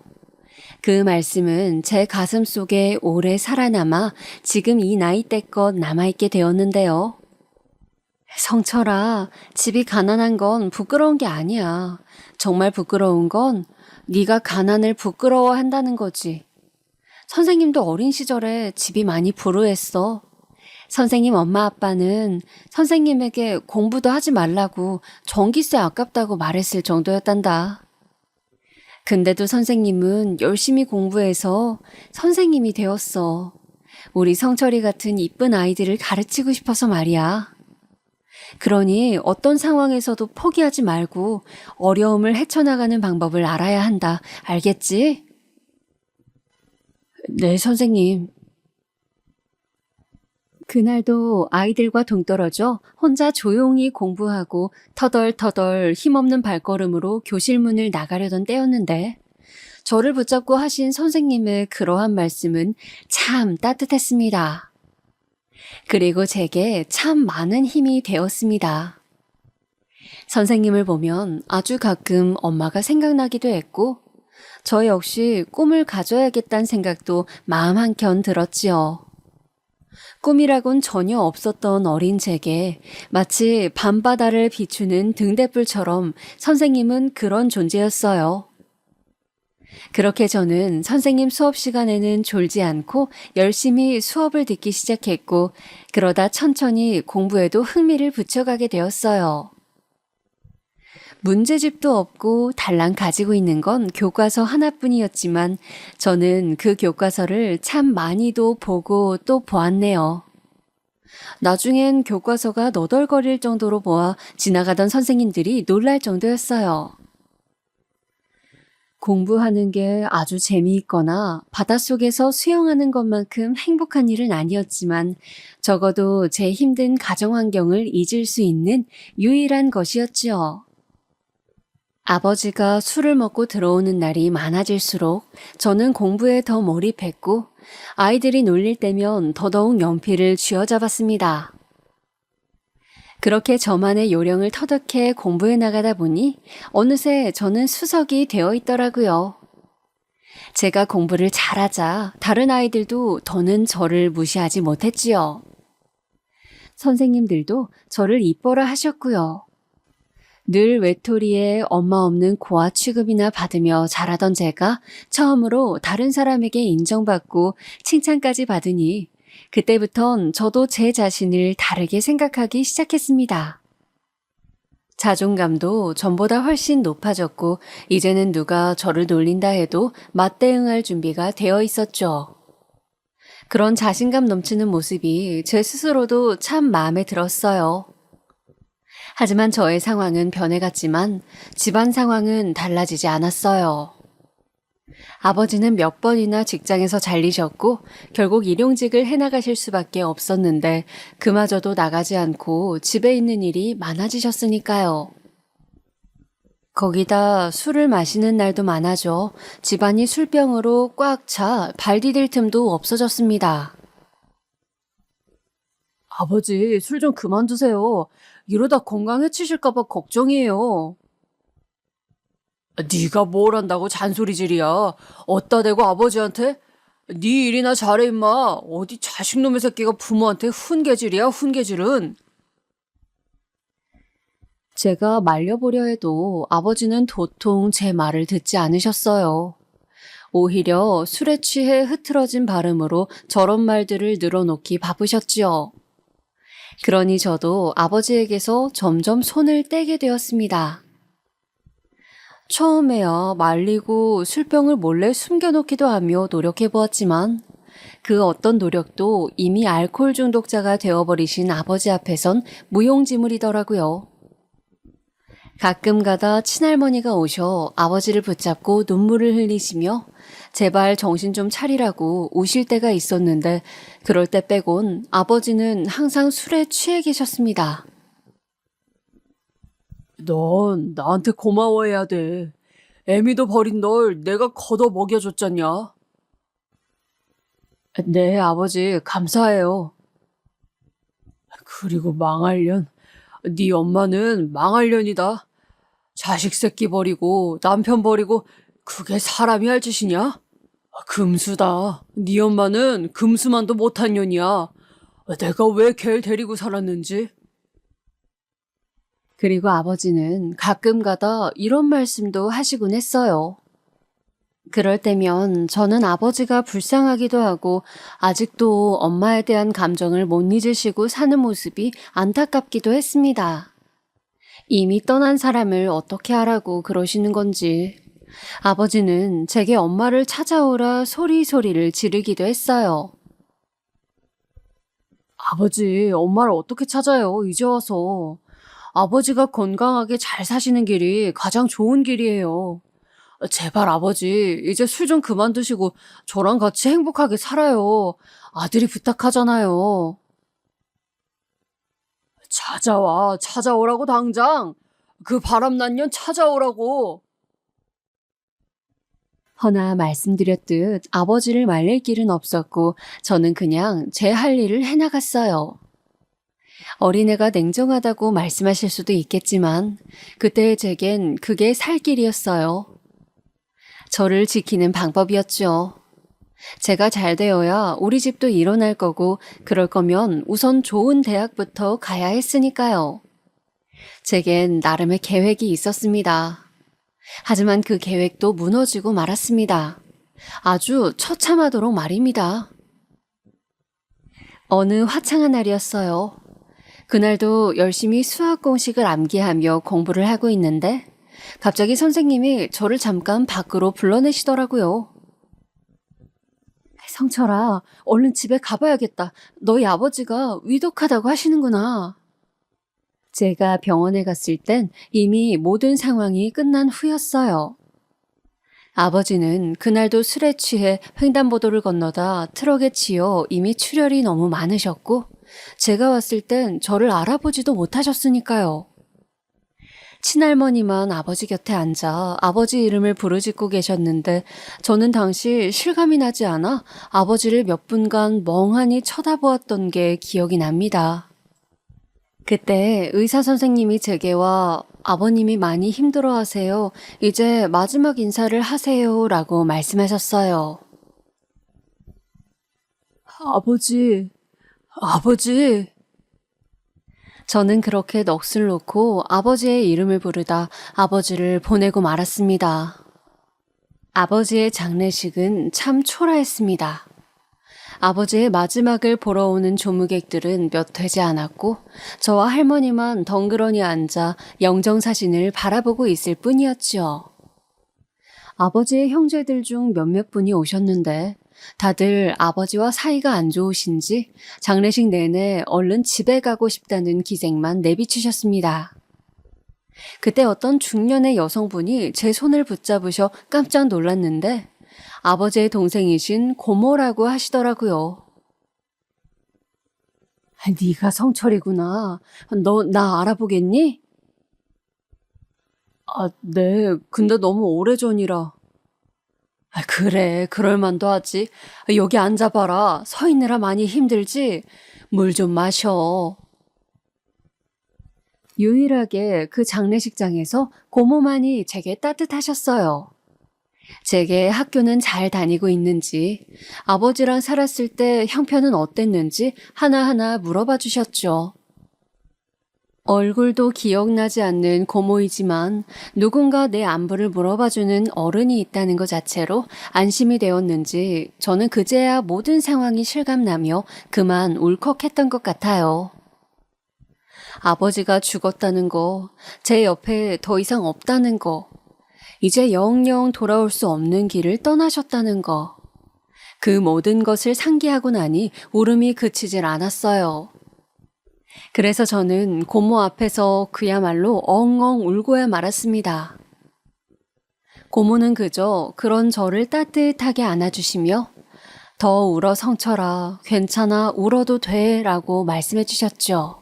그 말씀은 제 가슴 속에 오래 살아남아 지금 이 나이대껏 남아있게 되었는데요. 성철아, 집이 가난한 건 부끄러운 게 아니야. 정말 부끄러운 건 네가 가난을 부끄러워한다는 거지. 선생님도 어린 시절에 집이 많이 불우했어. 선생님 엄마 아빠는 선생님에게 공부도 하지 말라고 전기세 아깝다고 말했을 정도였단다. 근데도 선생님은 열심히 공부해서 선생님이 되었어. 우리 성철이 같은 이쁜 아이들을 가르치고 싶어서 말이야. 그러니 어떤 상황에서도 포기하지 말고 어려움을 헤쳐나가는 방법을 알아야 한다. 알겠지? 네, 선생님. 그날도 아이들과 동떨어져 혼자 조용히 공부하고 터덜터덜 힘없는 발걸음으로 교실 문을 나가려던 때였는데 저를 붙잡고 하신 선생님의 그러한 말씀은 참 따뜻했습니다. 그리고 제게 참 많은 힘이 되었습니다. 선생님을 보면 아주 가끔 엄마가 생각나기도 했고 저 역시 꿈을 가져야겠다는 생각도 마음 한켠 들었지요. 꿈이라곤 전혀 없었던 어린 제게 마치 밤바다를 비추는 등대불처럼 선생님은 그런 존재였어요. 그렇게 저는 선생님 수업 시간에는 졸지 않고 열심히 수업을 듣기 시작했고 그러다 천천히 공부에도 흥미를 붙여가게 되었어요. 문제집도 없고 달랑 가지고 있는 건 교과서 하나뿐이었지만 저는 그 교과서를 참 많이도 보고 또 보았네요. 나중엔 교과서가 너덜거릴 정도로 보아 지나가던 선생님들이 놀랄 정도였어요. 공부하는 게 아주 재미있거나 바닷속에서 수영하는 것만큼 행복한 일은 아니었지만 적어도 제 힘든 가정 환경을 잊을 수 있는 유일한 것이었지요. 아버지가 술을 먹고 들어오는 날이 많아질수록 저는 공부에 더 몰입했고 아이들이 놀릴 때면 더더욱 연필을 쥐어잡았습니다. 그렇게 저만의 요령을 터득해 공부해 나가다 보니 어느새 저는 수석이 되어 있더라고요. 제가 공부를 잘하자 다른 아이들도 더는 저를 무시하지 못했지요. 선생님들도 저를 이뻐라 하셨고요. 늘 외톨이에 엄마 없는 고아 취급이나 받으며 자라던 제가 처음으로 다른 사람에게 인정받고 칭찬까지 받으니 그때부턴 저도 제 자신을 다르게 생각하기 시작했습니다. 자존감도 전보다 훨씬 높아졌고 이제는 누가 저를 놀린다 해도 맞대응할 준비가 되어 있었죠. 그런 자신감 넘치는 모습이 제 스스로도 참 마음에 들었어요. 하지만 저의 상황은 변해갔지만 집안 상황은 달라지지 않았어요. 아버지는 몇 번이나 직장에서 잘리셨고 결국 일용직을 해나가실 수밖에 없었는데 그마저도 나가지 않고 집에 있는 일이 많아지셨으니까요. 거기다 술을 마시는 날도 많아져 집안이 술병으로 꽉 차 발 디딜 틈도 없어졌습니다. 아버지, 술 좀 그만 드세요. 이러다 건강 해치실까봐 걱정이에요. 네가 뭘 한다고 잔소리질이야. 어따 대고 아버지한테? 네 일이나 잘해 임마. 어디 자식놈의 새끼가 부모한테 훈계질이야, 훈계질은. 제가 말려보려 해도 아버지는 도통 제 말을 듣지 않으셨어요. 오히려 술에 취해 흐트러진 발음으로 저런 말들을 늘어놓기 바쁘셨지요. 그러니 저도 아버지에게서 점점 손을 떼게 되었습니다. 처음에야 말리고 술병을 몰래 숨겨놓기도 하며 노력해보았지만 그 어떤 노력도 이미 알코올 중독자가 되어버리신 아버지 앞에선 무용지물이더라고요. 가끔 가다 친할머니가 오셔 아버지를 붙잡고 눈물을 흘리시며 제발 정신 좀 차리라고 우실 때가 있었는데 그럴 때 빼곤 아버지는 항상 술에 취해 계셨습니다. 넌 나한테 고마워해야 돼. 애미도 버린 널 내가 걷어 먹여줬잖냐. 네, 아버지, 감사해요. 그리고 망할년. 네 엄마는 망할년이다. 자식 새끼 버리고 남편 버리고 그게 사람이 할 짓이냐? 금수다. 네 엄마는 금수만도 못한 년이야. 내가 왜 걔를 데리고 살았는지. 그리고 아버지는 가끔 가다 이런 말씀도 하시곤 했어요. 그럴 때면 저는 아버지가 불쌍하기도 하고 아직도 엄마에 대한 감정을 못 잊으시고 사는 모습이 안타깝기도 했습니다. 이미 떠난 사람을 어떻게 하라고 그러시는 건지. 아버지는 제게 엄마를 찾아오라 소리소리를 지르기도 했어요. 아버지, 엄마를 어떻게 찾아요? 이제 와서. 아버지가 건강하게 잘 사시는 길이 가장 좋은 길이에요. 제발 아버지, 이제 술 좀 그만 드시고 저랑 같이 행복하게 살아요. 아들이 부탁하잖아요. 찾아오라고 당장. 그 바람난 년 찾아오라고. 허나 말씀드렸듯 아버지를 말릴 길은 없었고 저는 그냥 제 할 일을 해나갔어요. 어린애가 냉정하다고 말씀하실 수도 있겠지만 그때의 제겐 그게 살 길이었어요. 저를 지키는 방법이었죠. 제가 잘 되어야 우리 집도 일어날 거고 그럴 거면 우선 좋은 대학부터 가야 했으니까요. 제겐 나름의 계획이 있었습니다. 하지만 그 계획도 무너지고 말았습니다. 아주 처참하도록 말입니다. 어느 화창한 날이었어요. 그날도 열심히 수학 공식을 암기하며 공부를 하고 있는데 갑자기 선생님이 저를 잠깐 밖으로 불러내시더라고요. 성철아, 얼른 집에 가봐야겠다. 너희 아버지가 위독하다고 하시는구나. 제가 병원에 갔을 땐 이미 모든 상황이 끝난 후였어요. 아버지는 그날도 술에 취해 횡단보도를 건너다 트럭에 치여 이미 출혈이 너무 많으셨고 제가 왔을 땐 저를 알아보지도 못하셨으니까요. 친할머니만 아버지 곁에 앉아 아버지 이름을 부르짖고 계셨는데 저는 당시 실감이 나지 않아 아버지를 몇 분간 멍하니 쳐다보았던 게 기억이 납니다. 그때 의사 선생님이 제게와 아버님이 많이 힘들어하세요. 이제 마지막 인사를 하세요. 라고 말씀하셨어요. 아버지. 저는 그렇게 넋을 놓고 아버지의 이름을 부르다 아버지를 보내고 말았습니다. 아버지의 장례식은 참 초라했습니다. 아버지의 마지막을 보러 오는 조무객들은 몇 되지 않았고 저와 할머니만 덩그러니 앉아 영정사진을 바라보고 있을 뿐이었지요. 아버지의 형제들 중 몇몇 분이 오셨는데 다들 아버지와 사이가 안 좋으신지 장례식 내내 얼른 집에 가고 싶다는 기색만 내비치셨습니다. 그때 어떤 중년의 여성분이 제 손을 붙잡으셔 깜짝 놀랐는데 아버지의 동생이신 고모라고 하시더라고요. 네가 성철이구나. 너 나 알아보겠니? 아, 네. 근데 너무 오래전이라. 아, 그래. 그럴 만도 하지. 여기 앉아봐라. 서 있느라 많이 힘들지? 물 좀 마셔. 유일하게 그 장례식장에서 고모만이 제게 따뜻하셨어요. 제게 학교는 잘 다니고 있는지, 아버지랑 살았을 때 형편은 어땠는지 하나하나 물어봐 주셨죠. 얼굴도 기억나지 않는 고모이지만 누군가 내 안부를 물어봐주는 어른이 있다는 것 자체로 안심이 되었는지 저는 그제야 모든 상황이 실감나며 그만 울컥했던 것 같아요. 아버지가 죽었다는 거, 제 옆에 더 이상 없다는 거, 이제 영영 돌아올 수 없는 길을 떠나셨다는 거, 그 모든 것을 상기하고 나니 울음이 그치질 않았어요. 그래서 저는 고모 앞에서 그야말로 엉엉 울고야 말았습니다. 고모는 그저 그런 저를 따뜻하게 안아주시며 더 울어 성철아, 괜찮아, 울어도 돼 라고 말씀해 주셨죠.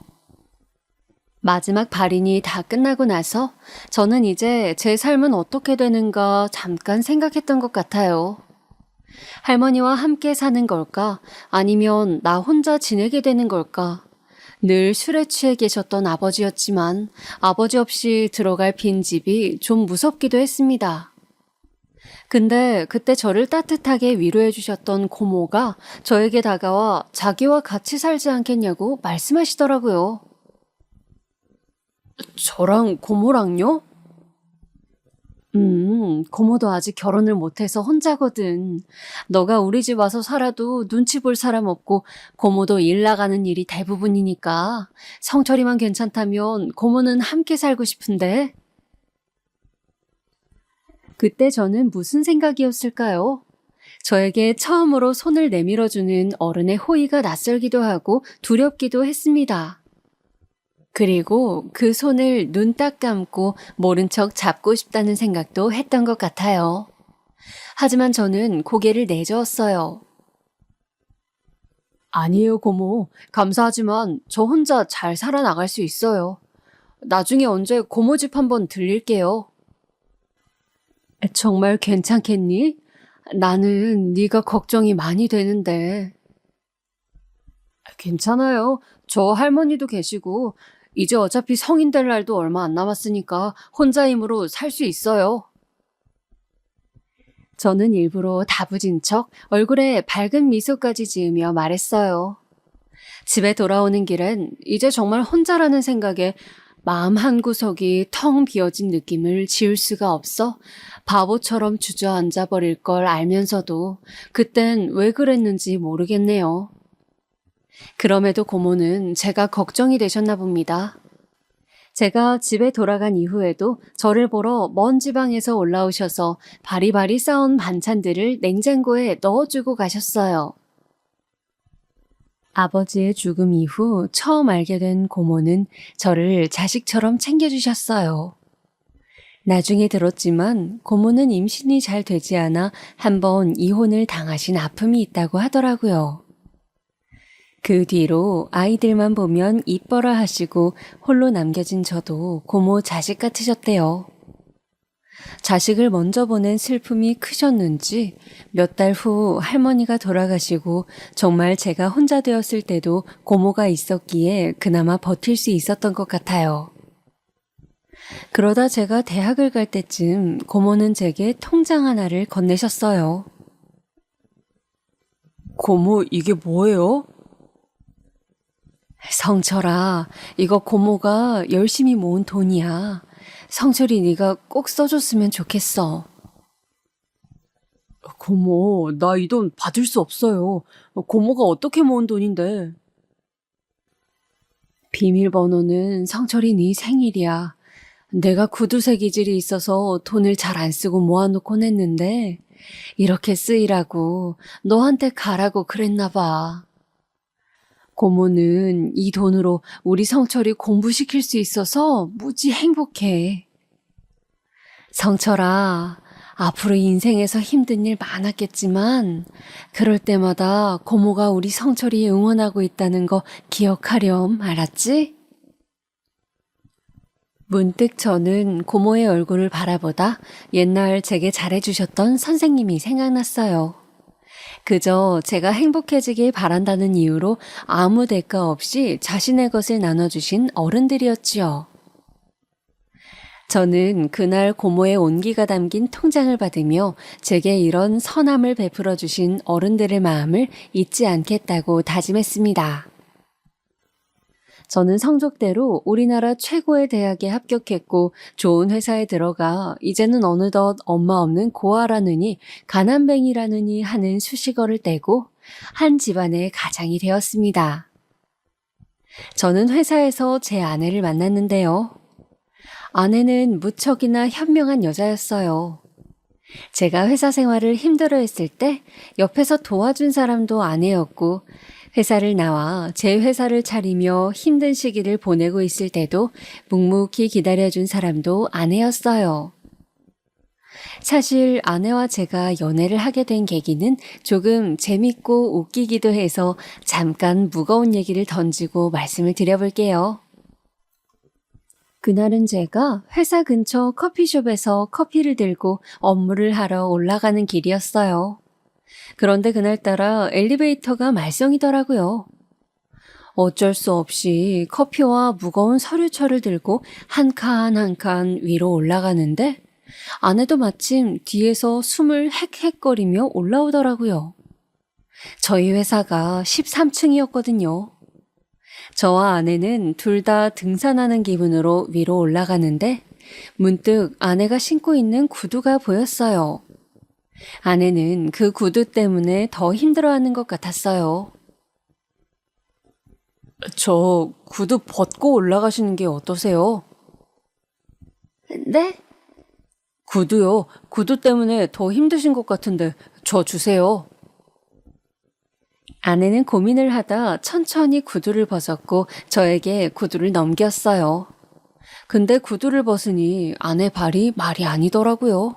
마지막 발인이 다 끝나고 나서 저는 이제 제 삶은 어떻게 되는가 잠깐 생각했던 것 같아요. 할머니와 함께 사는 걸까? 아니면 나 혼자 지내게 되는 걸까? 늘 술에 취해 계셨던 아버지였지만 아버지 없이 들어갈 빈집이 좀 무섭기도 했습니다. 근데 그때 저를 따뜻하게 위로해 주셨던 고모가 저에게 다가와 자기와 같이 살지 않겠냐고 말씀하시더라고요. 저랑 고모랑요? 고모도 아직 결혼을 못해서 혼자거든. 너가 우리 집 와서 살아도 눈치 볼 사람 없고 고모도 일 나가는 일이 대부분이니까 성철이만 괜찮다면 고모는 함께 살고 싶은데. 그때 저는 무슨 생각이었을까요? 저에게 처음으로 손을 내밀어주는 어른의 호의가 낯설기도 하고 두렵기도 했습니다. 그리고 그 손을 눈 딱 감고 모른 척 잡고 싶다는 생각도 했던 것 같아요. 하지만 저는 고개를 내저었어요. 아니에요, 고모. 감사하지만 저 혼자 잘 살아나갈 수 있어요. 나중에 언제 고모 집 한번 들릴게요. 정말 괜찮겠니? 나는 네가 걱정이 많이 되는데. 괜찮아요. 저 할머니도 계시고 이제 어차피 성인 될 날도 얼마 안 남았으니까 혼자 힘으로 살 수 있어요. 저는 일부러 다부진 척 얼굴에 밝은 미소까지 지으며 말했어요. 집에 돌아오는 길엔 이제 정말 혼자라는 생각에 마음 한구석이 텅 비어진 느낌을 지울 수가 없어 바보처럼 주저앉아 버릴 걸 알면서도 그땐 왜 그랬는지 모르겠네요. 그럼에도 고모는 제가 걱정이 되셨나 봅니다. 제가 집에 돌아간 이후에도 저를 보러 먼 지방에서 올라오셔서 바리바리 싸온 반찬들을 냉장고에 넣어주고 가셨어요. 아버지의 죽음 이후 처음 알게 된 고모는 저를 자식처럼 챙겨주셨어요. 나중에 들었지만 고모는 임신이 잘 되지 않아 한번 이혼을 당하신 아픔이 있다고 하더라고요. 그 뒤로 아이들만 보면 이뻐라 하시고 홀로 남겨진 저도 고모 자식 같으셨대요. 자식을 먼저 보낸 슬픔이 크셨는지 몇 달 후 할머니가 돌아가시고 정말 제가 혼자 되었을 때도 고모가 있었기에 그나마 버틸 수 있었던 것 같아요. 그러다 제가 대학을 갈 때쯤 고모는 제게 통장 하나를 건네셨어요. 고모, 이게 뭐예요? 성철아, 이거 고모가 열심히 모은 돈이야. 성철이 네가 꼭 써줬으면 좋겠어. 고모, 나 이 돈 받을 수 없어요. 고모가 어떻게 모은 돈인데. 비밀번호는 성철이 네 생일이야. 내가 구두쇠 기질이 있어서 돈을 잘 안 쓰고 모아놓곤 했는데 이렇게 쓰이라고 너한테 가라고 그랬나 봐. 고모는 이 돈으로 우리 성철이 공부시킬 수 있어서 무지 행복해. 성철아, 앞으로 인생에서 힘든 일 많았겠지만 그럴 때마다 고모가 우리 성철이 응원하고 있다는 거 기억하렴, 알았지? 문득 저는 고모의 얼굴을 바라보다 옛날 제게 잘해주셨던 선생님이 생각났어요. 그저 제가 행복해지길 바란다는 이유로 아무 대가 없이 자신의 것을 나눠주신 어른들이었지요. 저는 그날 고모의 온기가 담긴 통장을 받으며 제게 이런 선함을 베풀어 주신 어른들의 마음을 잊지 않겠다고 다짐했습니다. 저는 성적대로 우리나라 최고의 대학에 합격했고 좋은 회사에 들어가 이제는 어느덧 엄마 없는 고아라느니 가난뱅이라느니 하는 수식어를 떼고 한 집안의 가장이 되었습니다. 저는 회사에서 제 아내를 만났는데요. 아내는 무척이나 현명한 여자였어요. 제가 회사 생활을 힘들어했을 때 옆에서 도와준 사람도 아내였고 회사를 나와 제 회사를 차리며 힘든 시기를 보내고 있을 때도 묵묵히 기다려준 사람도 아내였어요. 사실 아내와 제가 연애를 하게 된 계기는 조금 재밌고 웃기기도 해서 잠깐 무거운 얘기를 던지고 말씀을 드려볼게요. 그날은 제가 회사 근처 커피숍에서 커피를 들고 업무를 하러 올라가는 길이었어요. 그런데 그날따라 엘리베이터가 말썽이더라고요. 어쩔 수 없이 커피와 무거운 서류철을 들고 한 칸 한 칸 위로 올라가는데 아내도 마침 뒤에서 숨을 헥헥거리며 올라오더라고요. 저희 회사가 13층이었거든요. 저와 아내는 둘 다 등산하는 기분으로 위로 올라가는데 문득 아내가 신고 있는 구두가 보였어요. 아내는 그 구두 때문에 더 힘들어하는 것 같았어요. 저 구두 벗고 올라가시는 게 어떠세요? 네? 구두요. 구두 때문에 더 힘드신 것 같은데 저 주세요. 아내는 고민을 하다 천천히 구두를 벗었고 저에게 구두를 넘겼어요. 근데 구두를 벗으니 아내 발이 말이 아니더라고요.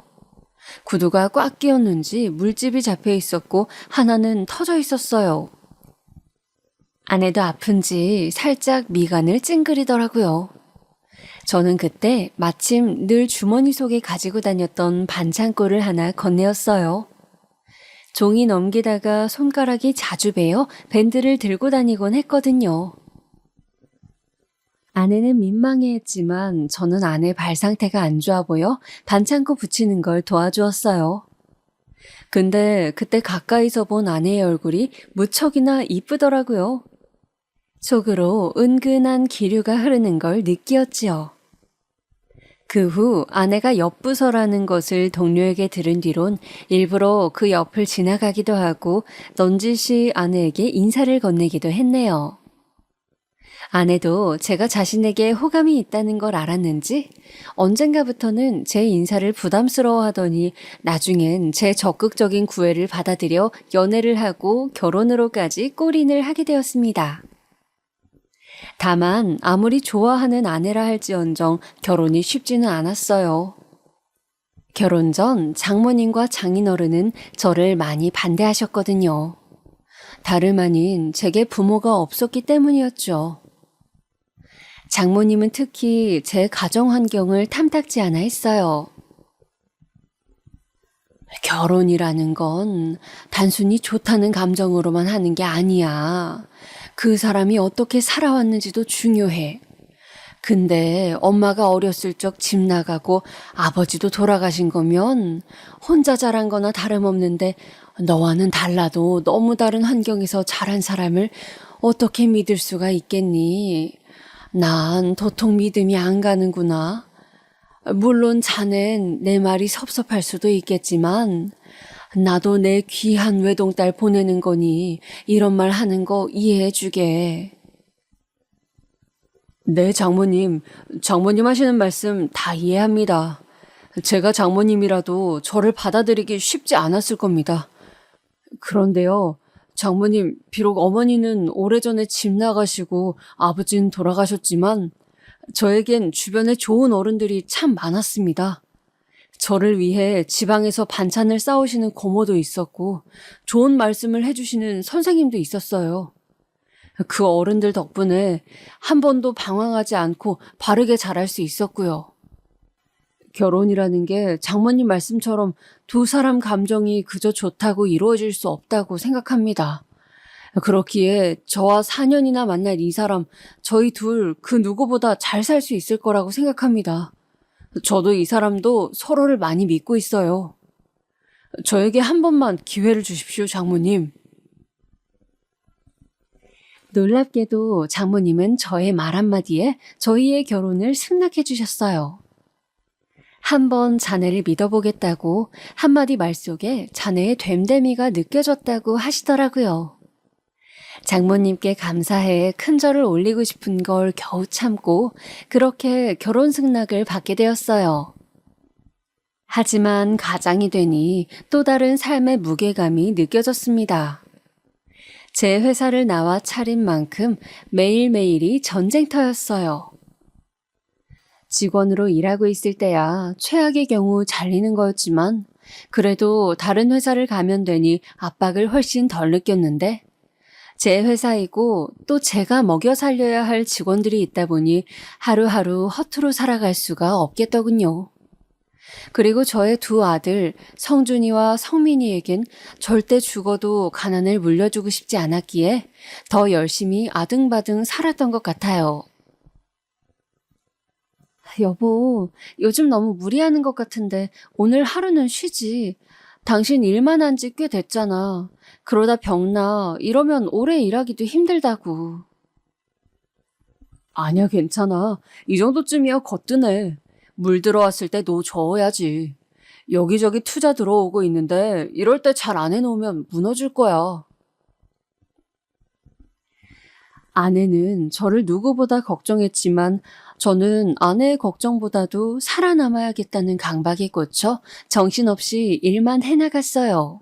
구두가 꽉 끼었는지 물집이 잡혀 있었고 하나는 터져 있었어요. 아내도 아픈지 살짝 미간을 찡그리더라고요. 저는 그때 마침 늘 주머니 속에 가지고 다녔던 반창고를 하나 건네었어요. 종이 넘기다가 손가락이 자주 베어 밴드를 들고 다니곤 했거든요. 아내는 민망해했지만 저는 아내 발 상태가 안 좋아 보여 반창고 붙이는 걸 도와주었어요. 근데 그때 가까이서 본 아내의 얼굴이 무척이나 이쁘더라고요. 속으로 은근한 기류가 흐르는 걸 느끼었지요. 그 후 아내가 옆부서라는 것을 동료에게 들은 뒤론 일부러 그 옆을 지나가기도 하고 넌지시 아내에게 인사를 건네기도 했네요. 아내도 제가 자신에게 호감이 있다는 걸 알았는지 언젠가부터는 제 인사를 부담스러워하더니 나중엔 제 적극적인 구애를 받아들여 연애를 하고 결혼으로까지 골인을 하게 되었습니다. 다만 아무리 좋아하는 아내라 할지언정 결혼이 쉽지는 않았어요. 결혼 전 장모님과 장인어른은 저를 많이 반대하셨거든요. 다름 아닌 제게 부모가 없었기 때문이었죠. 장모님은 특히 제 가정 환경을 탐탁지 않아 했어요. 결혼이라는 건 단순히 좋다는 감정으로만 하는 게 아니야. 그 사람이 어떻게 살아왔는지도 중요해. 근데 엄마가 어렸을 적 집 나가고 아버지도 돌아가신 거면 혼자 자란 거나 다름없는데 너와는 달라도 너무 다른 환경에서 자란 사람을 어떻게 믿을 수가 있겠니? 난 도통 믿음이 안 가는구나. 물론 자넨 내 말이 섭섭할 수도 있겠지만 나도 내 귀한 외동딸 보내는 거니 이런 말 하는 거 이해해 주게. 네, 장모님. 장모님 하시는 말씀 다 이해합니다. 제가 장모님이라도 저를 받아들이기 쉽지 않았을 겁니다. 그런데요, 장모님, 비록 어머니는 오래전에 집 나가시고 아버지는 돌아가셨지만 저에겐 주변에 좋은 어른들이 참 많았습니다. 저를 위해 지방에서 반찬을 싸우시는 고모도 있었고 좋은 말씀을 해주시는 선생님도 있었어요. 그 어른들 덕분에 한 번도 방황하지 않고 바르게 자랄 수 있었고요. 결혼이라는 게 장모님 말씀처럼 두 사람 감정이 그저 좋다고 이루어질 수 없다고 생각합니다. 그렇기에 저와 4년이나 만날 이 사람, 저희 둘 그 누구보다 잘 살 수 있을 거라고 생각합니다. 저도 이 사람도 서로를 많이 믿고 있어요. 저에게 한 번만 기회를 주십시오, 장모님. 놀랍게도 장모님은 저의 말 한마디에 저희의 결혼을 승낙해 주셨어요. 한번 자네를 믿어보겠다고 한마디 말 속에 자네의 됨됨이가 느껴졌다고 하시더라고요. 장모님께 감사해 큰 절을 올리고 싶은 걸 겨우 참고 그렇게 결혼 승낙을 받게 되었어요. 하지만 가장이 되니 또 다른 삶의 무게감이 느껴졌습니다. 제 회사를 나와 차린 만큼 매일매일이 전쟁터였어요. 직원으로 일하고 있을 때야 최악의 경우 잘리는 거였지만 그래도 다른 회사를 가면 되니 압박을 훨씬 덜 느꼈는데 제 회사이고 또 제가 먹여 살려야 할 직원들이 있다 보니 하루하루 허투루 살아갈 수가 없겠더군요. 그리고 저의 두 아들 성준이와 성민이에겐 절대 죽어도 가난을 물려주고 싶지 않았기에 더 열심히 아등바등 살았던 것 같아요. 여보, 요즘 너무 무리하는 것 같은데 오늘 하루는 쉬지. 당신 일만 한 지 꽤 됐잖아. 그러다 병나 이러면 오래 일하기도 힘들다고. 아니야, 괜찮아. 이 정도쯤이야 거뜬해. 물 들어왔을 때 노 저어야지. 여기저기 투자 들어오고 있는데 이럴 때 잘 안 해놓으면 무너질 거야. 아내는 저를 누구보다 걱정했지만 저는 아내의 걱정보다도 살아남아야겠다는 강박에 꽂혀 정신없이 일만 해나갔어요.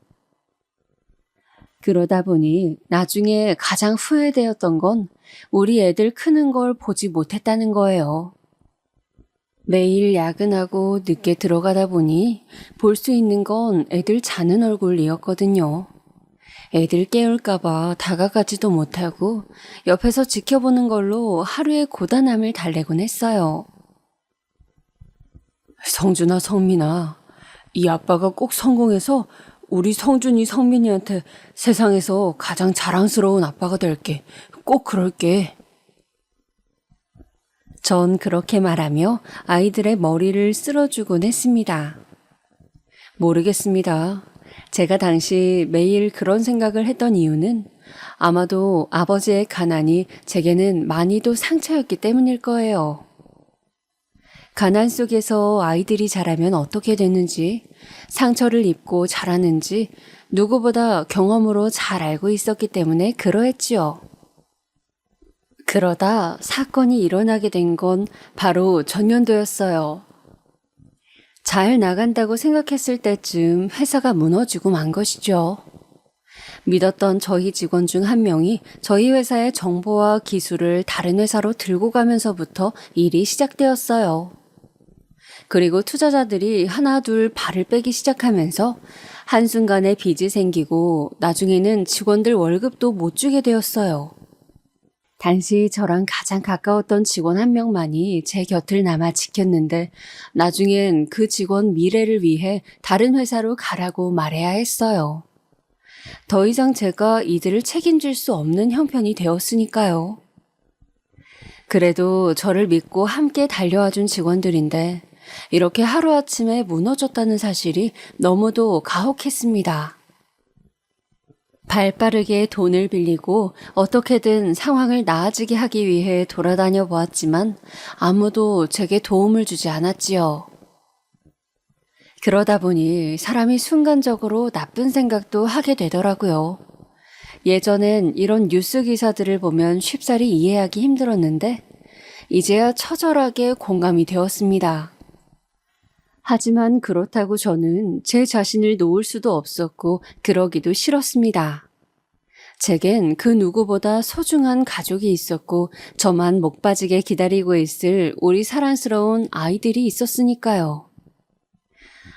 그러다 보니 나중에 가장 후회되었던 건 우리 애들 크는 걸 보지 못했다는 거예요. 매일 야근하고 늦게 들어가다 보니 볼 수 있는 건 애들 자는 얼굴이었거든요. 애들 깨울까봐 다가가지도 못하고 옆에서 지켜보는 걸로 하루의 고단함을 달래곤 했어요. 성준아, 성민아, 이 아빠가 꼭 성공해서 우리 성준이, 성민이한테 세상에서 가장 자랑스러운 아빠가 될게. 꼭 그럴게. 전 그렇게 말하며 아이들의 머리를 쓸어주곤 했습니다. 모르겠습니다. 제가 당시 매일 그런 생각을 했던 이유는 아마도 아버지의 가난이 제게는 많이도 상처였기 때문일 거예요. 가난 속에서 아이들이 자라면 어떻게 되는지, 상처를 입고 자라는지 누구보다 경험으로 잘 알고 있었기 때문에 그러했지요. 그러다 사건이 일어나게 된 건 바로 전년도였어요. 잘 나간다고 생각했을 때쯤 회사가 무너지고 만 것이죠. 믿었던 저희 직원 중 한 명이 저희 회사의 정보와 기술을 다른 회사로 들고 가면서부터 일이 시작되었어요. 그리고 투자자들이 하나 둘 발을 빼기 시작하면서 한순간에 빚이 생기고 나중에는 직원들 월급도 못 주게 되었어요. 당시 저랑 가장 가까웠던 직원 한 명만이 제 곁을 남아 지켰는데 나중엔 그 직원 미래를 위해 다른 회사로 가라고 말해야 했어요. 더 이상 제가 이들을 책임질 수 없는 형편이 되었으니까요. 그래도 저를 믿고 함께 달려와준 직원들인데 이렇게 하루아침에 무너졌다는 사실이 너무도 가혹했습니다. 발빠르게 돈을 빌리고 어떻게든 상황을 나아지게 하기 위해 돌아다녀 보았지만 아무도 제게 도움을 주지 않았지요. 그러다 보니 사람이 순간적으로 나쁜 생각도 하게 되더라고요. 예전엔 이런 뉴스 기사들을 보면 쉽사리 이해하기 힘들었는데 이제야 처절하게 공감이 되었습니다. 하지만 그렇다고 저는 제 자신을 놓을 수도 없었고 그러기도 싫었습니다. 제겐 그 누구보다 소중한 가족이 있었고 저만 목 빠지게 기다리고 있을 우리 사랑스러운 아이들이 있었으니까요.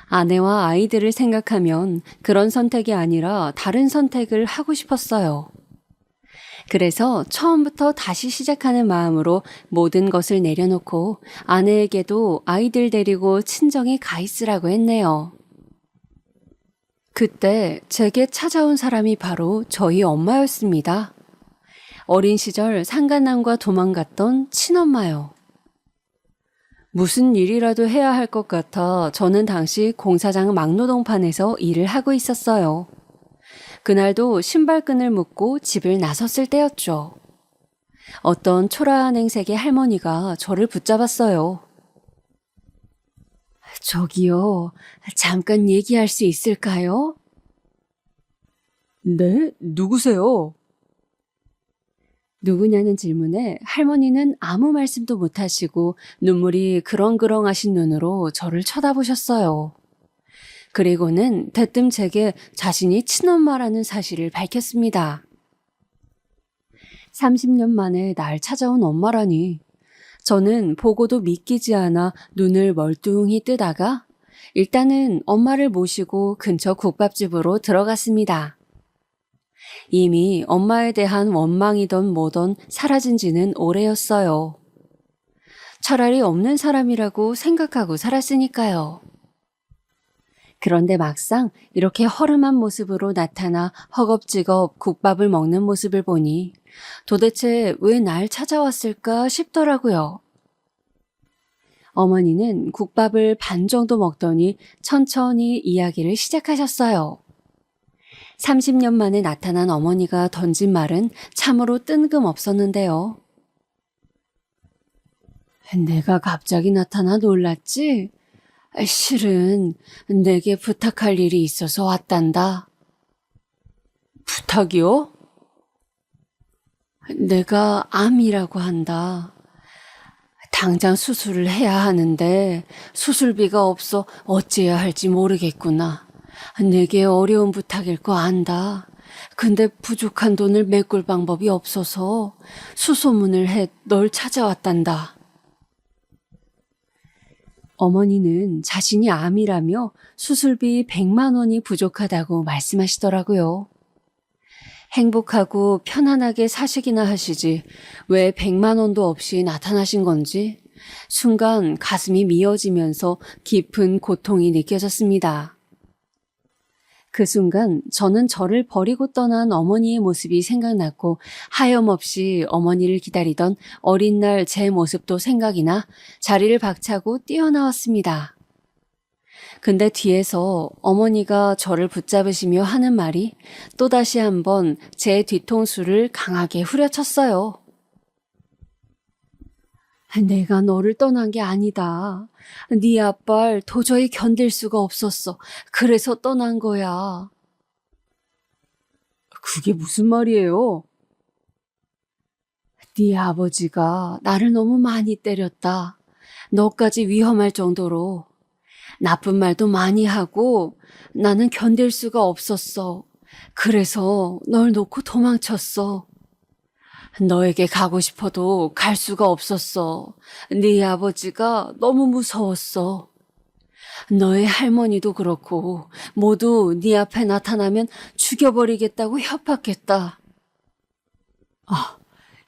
아내와 아이들을 생각하면 그런 선택이 아니라 다른 선택을 하고 싶었어요. 그래서 처음부터 다시 시작하는 마음으로 모든 것을 내려놓고 아내에게도 아이들 데리고 친정에 가 있으라고 했네요. 그때 제게 찾아온 사람이 바로 저희 엄마였습니다. 어린 시절 상간남과 도망갔던 친엄마요. 무슨 일이라도 해야 할 것 같아 저는 당시 공사장 막노동판에서 일을 하고 있었어요. 그날도 신발끈을 묶고 집을 나섰을 때였죠. 어떤 초라한 행색의 할머니가 저를 붙잡았어요. 저기요, 잠깐 얘기할 수 있을까요? 네? 누구세요? 누구냐는 질문에 할머니는 아무 말씀도 못하시고 눈물이 그렁그렁하신 눈으로 저를 쳐다보셨어요. 그리고는 대뜸 제게 자신이 친엄마라는 사실을 밝혔습니다. 30년 만에 날 찾아온 엄마라니. 저는 보고도 믿기지 않아 눈을 멀뚱히 뜨다가 일단은 엄마를 모시고 근처 국밥집으로 들어갔습니다. 이미 엄마에 대한 원망이던 뭐던 사라진 지는 오래였어요. 차라리 없는 사람이라고 생각하고 살았으니까요. 그런데 막상 이렇게 허름한 모습으로 나타나 허겁지겁 국밥을 먹는 모습을 보니 도대체 왜 날 찾아왔을까 싶더라고요. 어머니는 국밥을 반 정도 먹더니 천천히 이야기를 시작하셨어요. 30년 만에 나타난 어머니가 던진 말은 참으로 뜬금없었는데요. 내가 갑자기 나타나 놀랐지? 실은 내게 부탁할 일이 있어서 왔단다. 부탁이요? 내가 암이라고 한다. 당장 수술을 해야 하는데 수술비가 없어 어찌해야 할지 모르겠구나. 내게 어려운 부탁일 거 안다. 근데 부족한 돈을 메꿀 방법이 없어서 수소문을 해 널 찾아왔단다. 어머니는 자신이 암이라며 수술비 100만 원이 부족하다고 말씀하시더라고요. 행복하고 편안하게 사시기나 하시지 왜 100만 원도 없이 나타나신 건지 순간 가슴이 미어지면서 깊은 고통이 느껴졌습니다. 그 순간 저는 저를 버리고 떠난 어머니의 모습이 생각났고 하염없이 어머니를 기다리던 어린 날 제 모습도 생각이 나 자리를 박차고 뛰어나왔습니다. 근데 뒤에서 어머니가 저를 붙잡으시며 하는 말이 또다시 한번 제 뒤통수를 강하게 후려쳤어요. 내가 너를 떠난 게 아니다. 네 아빠를 도저히 견딜 수가 없었어. 그래서 떠난 거야. 그게 무슨 말이에요? 네 아버지가 나를 너무 많이 때렸다. 너까지 위험할 정도로. 나쁜 말도 많이 하고 나는 견딜 수가 없었어. 그래서 널 놓고 도망쳤어. 너에게 가고 싶어도 갈 수가 없었어. 네 아버지가 너무 무서웠어. 너의 할머니도 그렇고 모두 네 앞에 나타나면 죽여버리겠다고 협박했다.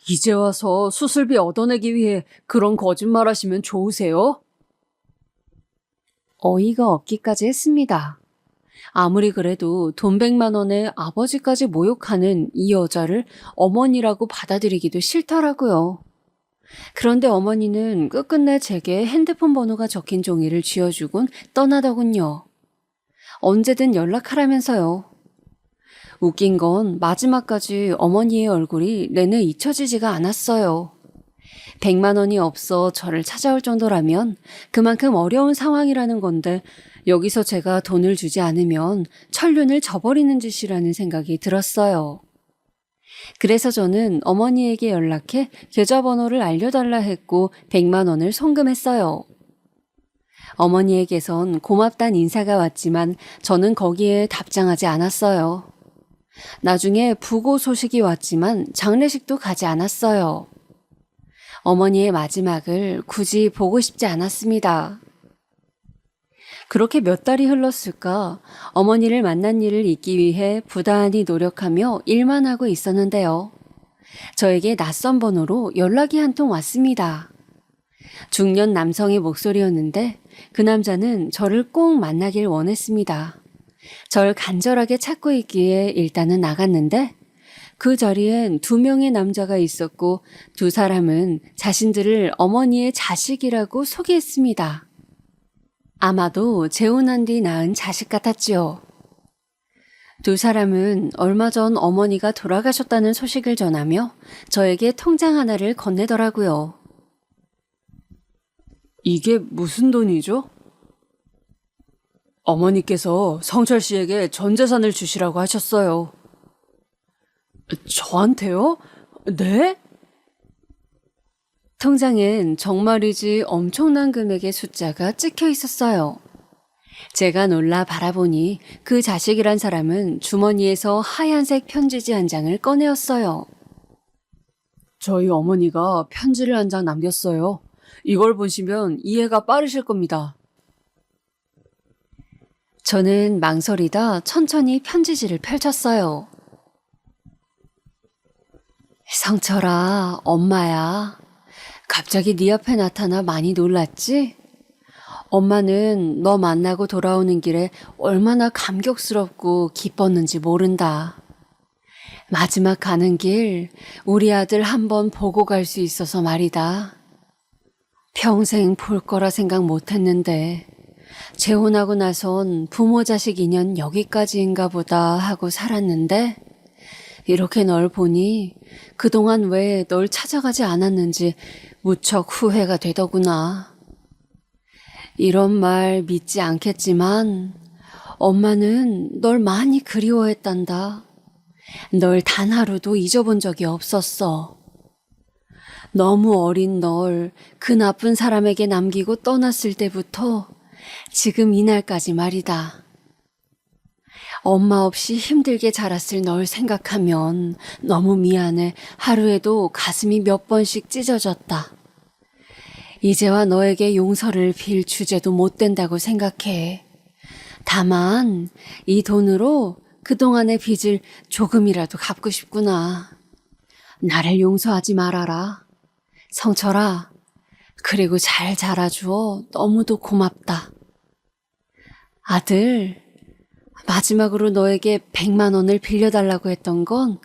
이제 와서 수술비 얻어내기 위해 그런 거짓말 하시면 좋으세요? 어이가 없기까지 했습니다. 아무리 그래도 돈 100만 원에 아버지까지 모욕하는 이 여자를 어머니라고 받아들이기도 싫더라고요. 그런데 어머니는 끝끝내 제게 핸드폰 번호가 적힌 종이를 쥐어주곤 떠나더군요. 언제든 연락하라면서요. 웃긴 건 마지막까지 어머니의 얼굴이 내내 잊혀지지가 않았어요. 100만 원이 없어 저를 찾아올 정도라면 그만큼 어려운 상황이라는 건데 여기서 제가 돈을 주지 않으면 천륜을 저버리는 짓이라는 생각이 들었어요. 그래서 저는 어머니에게 연락해 계좌번호를 알려달라 했고 100만 원을 송금했어요. 어머니에게선 고맙단 인사가 왔지만 저는 거기에 답장하지 않았어요. 나중에 부고 소식이 왔지만 장례식도 가지 않았어요. 어머니의 마지막을 굳이 보고 싶지 않았습니다. 그렇게 몇 달이 흘렀을까 어머니를 만난 일을 잊기 위해 부단히 노력하며 일만 하고 있었는데요. 저에게 낯선 번호로 연락이 한 통 왔습니다. 중년 남성의 목소리였는데 그 남자는 저를 꼭 만나길 원했습니다. 절 간절하게 찾고 있기에 일단은 나갔는데 그 자리엔 2명의 남자가 있었고 2사람은 자신들을 어머니의 자식이라고 소개했습니다. 아마도 재혼한 뒤 낳은 자식 같았지요. 2사람은 얼마 전 어머니가 돌아가셨다는 소식을 전하며 저에게 통장 하나를 건네더라고요. 이게 무슨 돈이죠? 어머니께서 성철 씨에게 전 재산을 주시라고 하셨어요. 저한테요? 네? 통장엔 정말이지 엄청난 금액의 숫자가 찍혀 있었어요. 제가 놀라 바라보니 그 자식이란 사람은 주머니에서 하얀색 편지지 한 장을 꺼내었어요. 저희 어머니가 편지를 한 장 남겼어요. 이걸 보시면 이해가 빠르실 겁니다. 저는 망설이다 천천히 편지지를 펼쳤어요. 성철아, 엄마야. 갑자기 네 앞에 나타나 많이 놀랐지? 엄마는 너 만나고 돌아오는 길에 얼마나 감격스럽고 기뻤는지 모른다. 마지막 가는 길 우리 아들 한번 보고 갈 수 있어서 말이다. 평생 볼 거라 생각 못했는데 재혼하고 나선 부모 자식 인연 여기까지인가 보다 하고 살았는데 이렇게 널 보니 그동안 왜 널 찾아가지 않았는지 무척 후회가 되더구나. 이런 말 믿지 않겠지만 엄마는 널 많이 그리워했단다. 널 단 하루도 잊어본 적이 없었어. 너무 어린 널 그 나쁜 사람에게 남기고 떠났을 때부터 지금 이날까지 말이다. 엄마 없이 힘들게 자랐을 널 생각하면 너무 미안해 하루에도 가슴이 몇 번씩 찢어졌다. 이제와 너에게 용서를 빌 주제도 못 된다고 생각해. 다만 이 돈으로 그동안의 빚을 조금이라도 갚고 싶구나. 나를 용서하지 말아라. 성철아, 그리고 잘 자라주어 너무도 고맙다. 아들, 마지막으로 너에게 100만 원을 빌려달라고 했던 건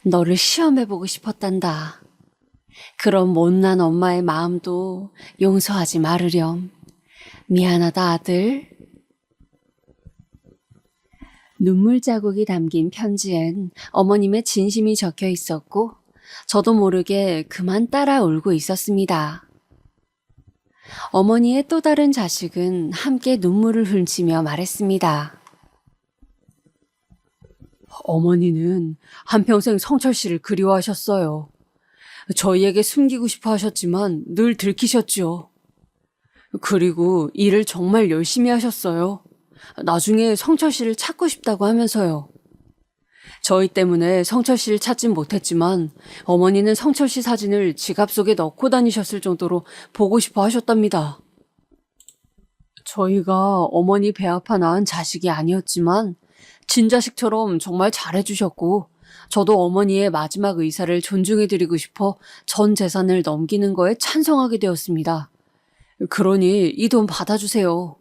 너를 시험해보고 싶었단다. 그런 못난 엄마의 마음도 용서하지 말으렴. 미안하다, 아들. 눈물 자국이 담긴 편지엔 어머님의 진심이 적혀 있었고 저도 모르게 그만 따라 울고 있었습니다. 어머니의 또 다른 자식은 함께 눈물을 훔치며 말했습니다. 어머니는 한평생 성철 씨를 그리워하셨어요. 저희에게 숨기고 싶어 하셨지만 늘 들키셨죠. 그리고 일을 정말 열심히 하셨어요. 나중에 성철 씨를 찾고 싶다고 하면서요. 저희 때문에 성철 씨를 찾진 못했지만 어머니는 성철 씨 사진을 지갑 속에 넣고 다니셨을 정도로 보고 싶어 하셨답니다. 저희가 어머니 배 아파 낳은 자식이 아니었지만 친자식처럼 정말 잘해주셨고 저도 어머니의 마지막 의사를 존중해드리고 싶어 전 재산을 넘기는 거에 찬성하게 되었습니다. 그러니 이 돈 받아주세요.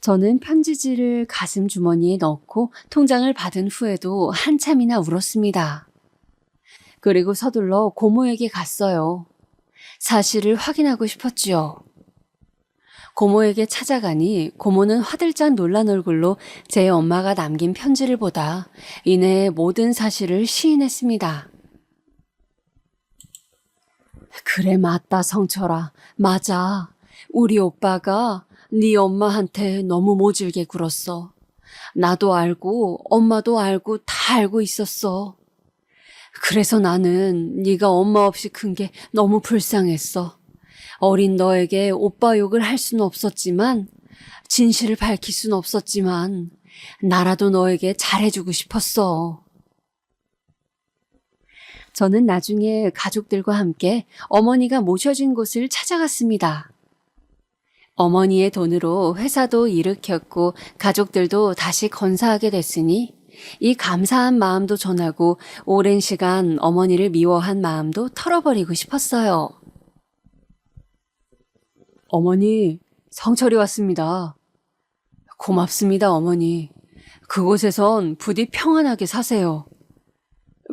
저는 편지지를 가슴 주머니에 넣고 통장을 받은 후에도 한참이나 울었습니다. 그리고 서둘러 고모에게 갔어요. 사실을 확인하고 싶었지요. 고모에게 찾아가니 고모는 화들짝 놀란 얼굴로 제 엄마가 남긴 편지를 보다 이내 모든 사실을 시인했습니다. 그래, 맞다, 성철아. 맞아. 우리 오빠가 네 엄마한테 너무 모질게 굴었어. 나도 알고 엄마도 알고 다 알고 있었어. 그래서 나는 네가 엄마 없이 큰 게 너무 불쌍했어. 어린 너에게 오빠 욕을 할 수는 없었지만 진실을 밝힐 수는 없었지만 나라도 너에게 잘해주고 싶었어. 저는 나중에 가족들과 함께 어머니가 모셔진 곳을 찾아갔습니다. 어머니의 돈으로 회사도 일으켰고 가족들도 다시 건사하게 됐으니 이 감사한 마음도 전하고 오랜 시간 어머니를 미워한 마음도 털어버리고 싶었어요. 어머니, 성철이 왔습니다. 고맙습니다, 어머니. 그곳에선 부디 평안하게 사세요.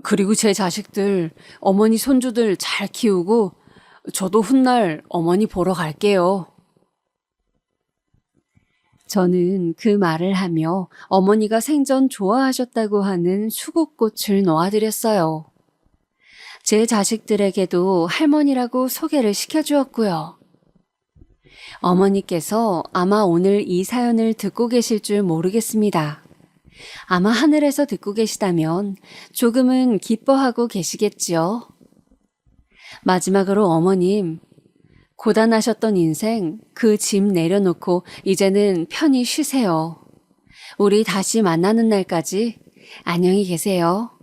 그리고 제 자식들, 어머니 손주들 잘 키우고 저도 훗날 어머니 보러 갈게요. 저는 그 말을 하며 어머니가 생전 좋아하셨다고 하는 수국꽃을 놓아드렸어요. 제 자식들에게도 할머니라고 소개를 시켜주었고요. 어머니께서 아마 오늘 이 사연을 듣고 계실 줄 모르겠습니다. 아마 하늘에서 듣고 계시다면 조금은 기뻐하고 계시겠지요. 마지막으로 어머님, 고단하셨던 인생 그 짐 내려놓고 이제는 편히 쉬세요. 우리 다시 만나는 날까지 안녕히 계세요.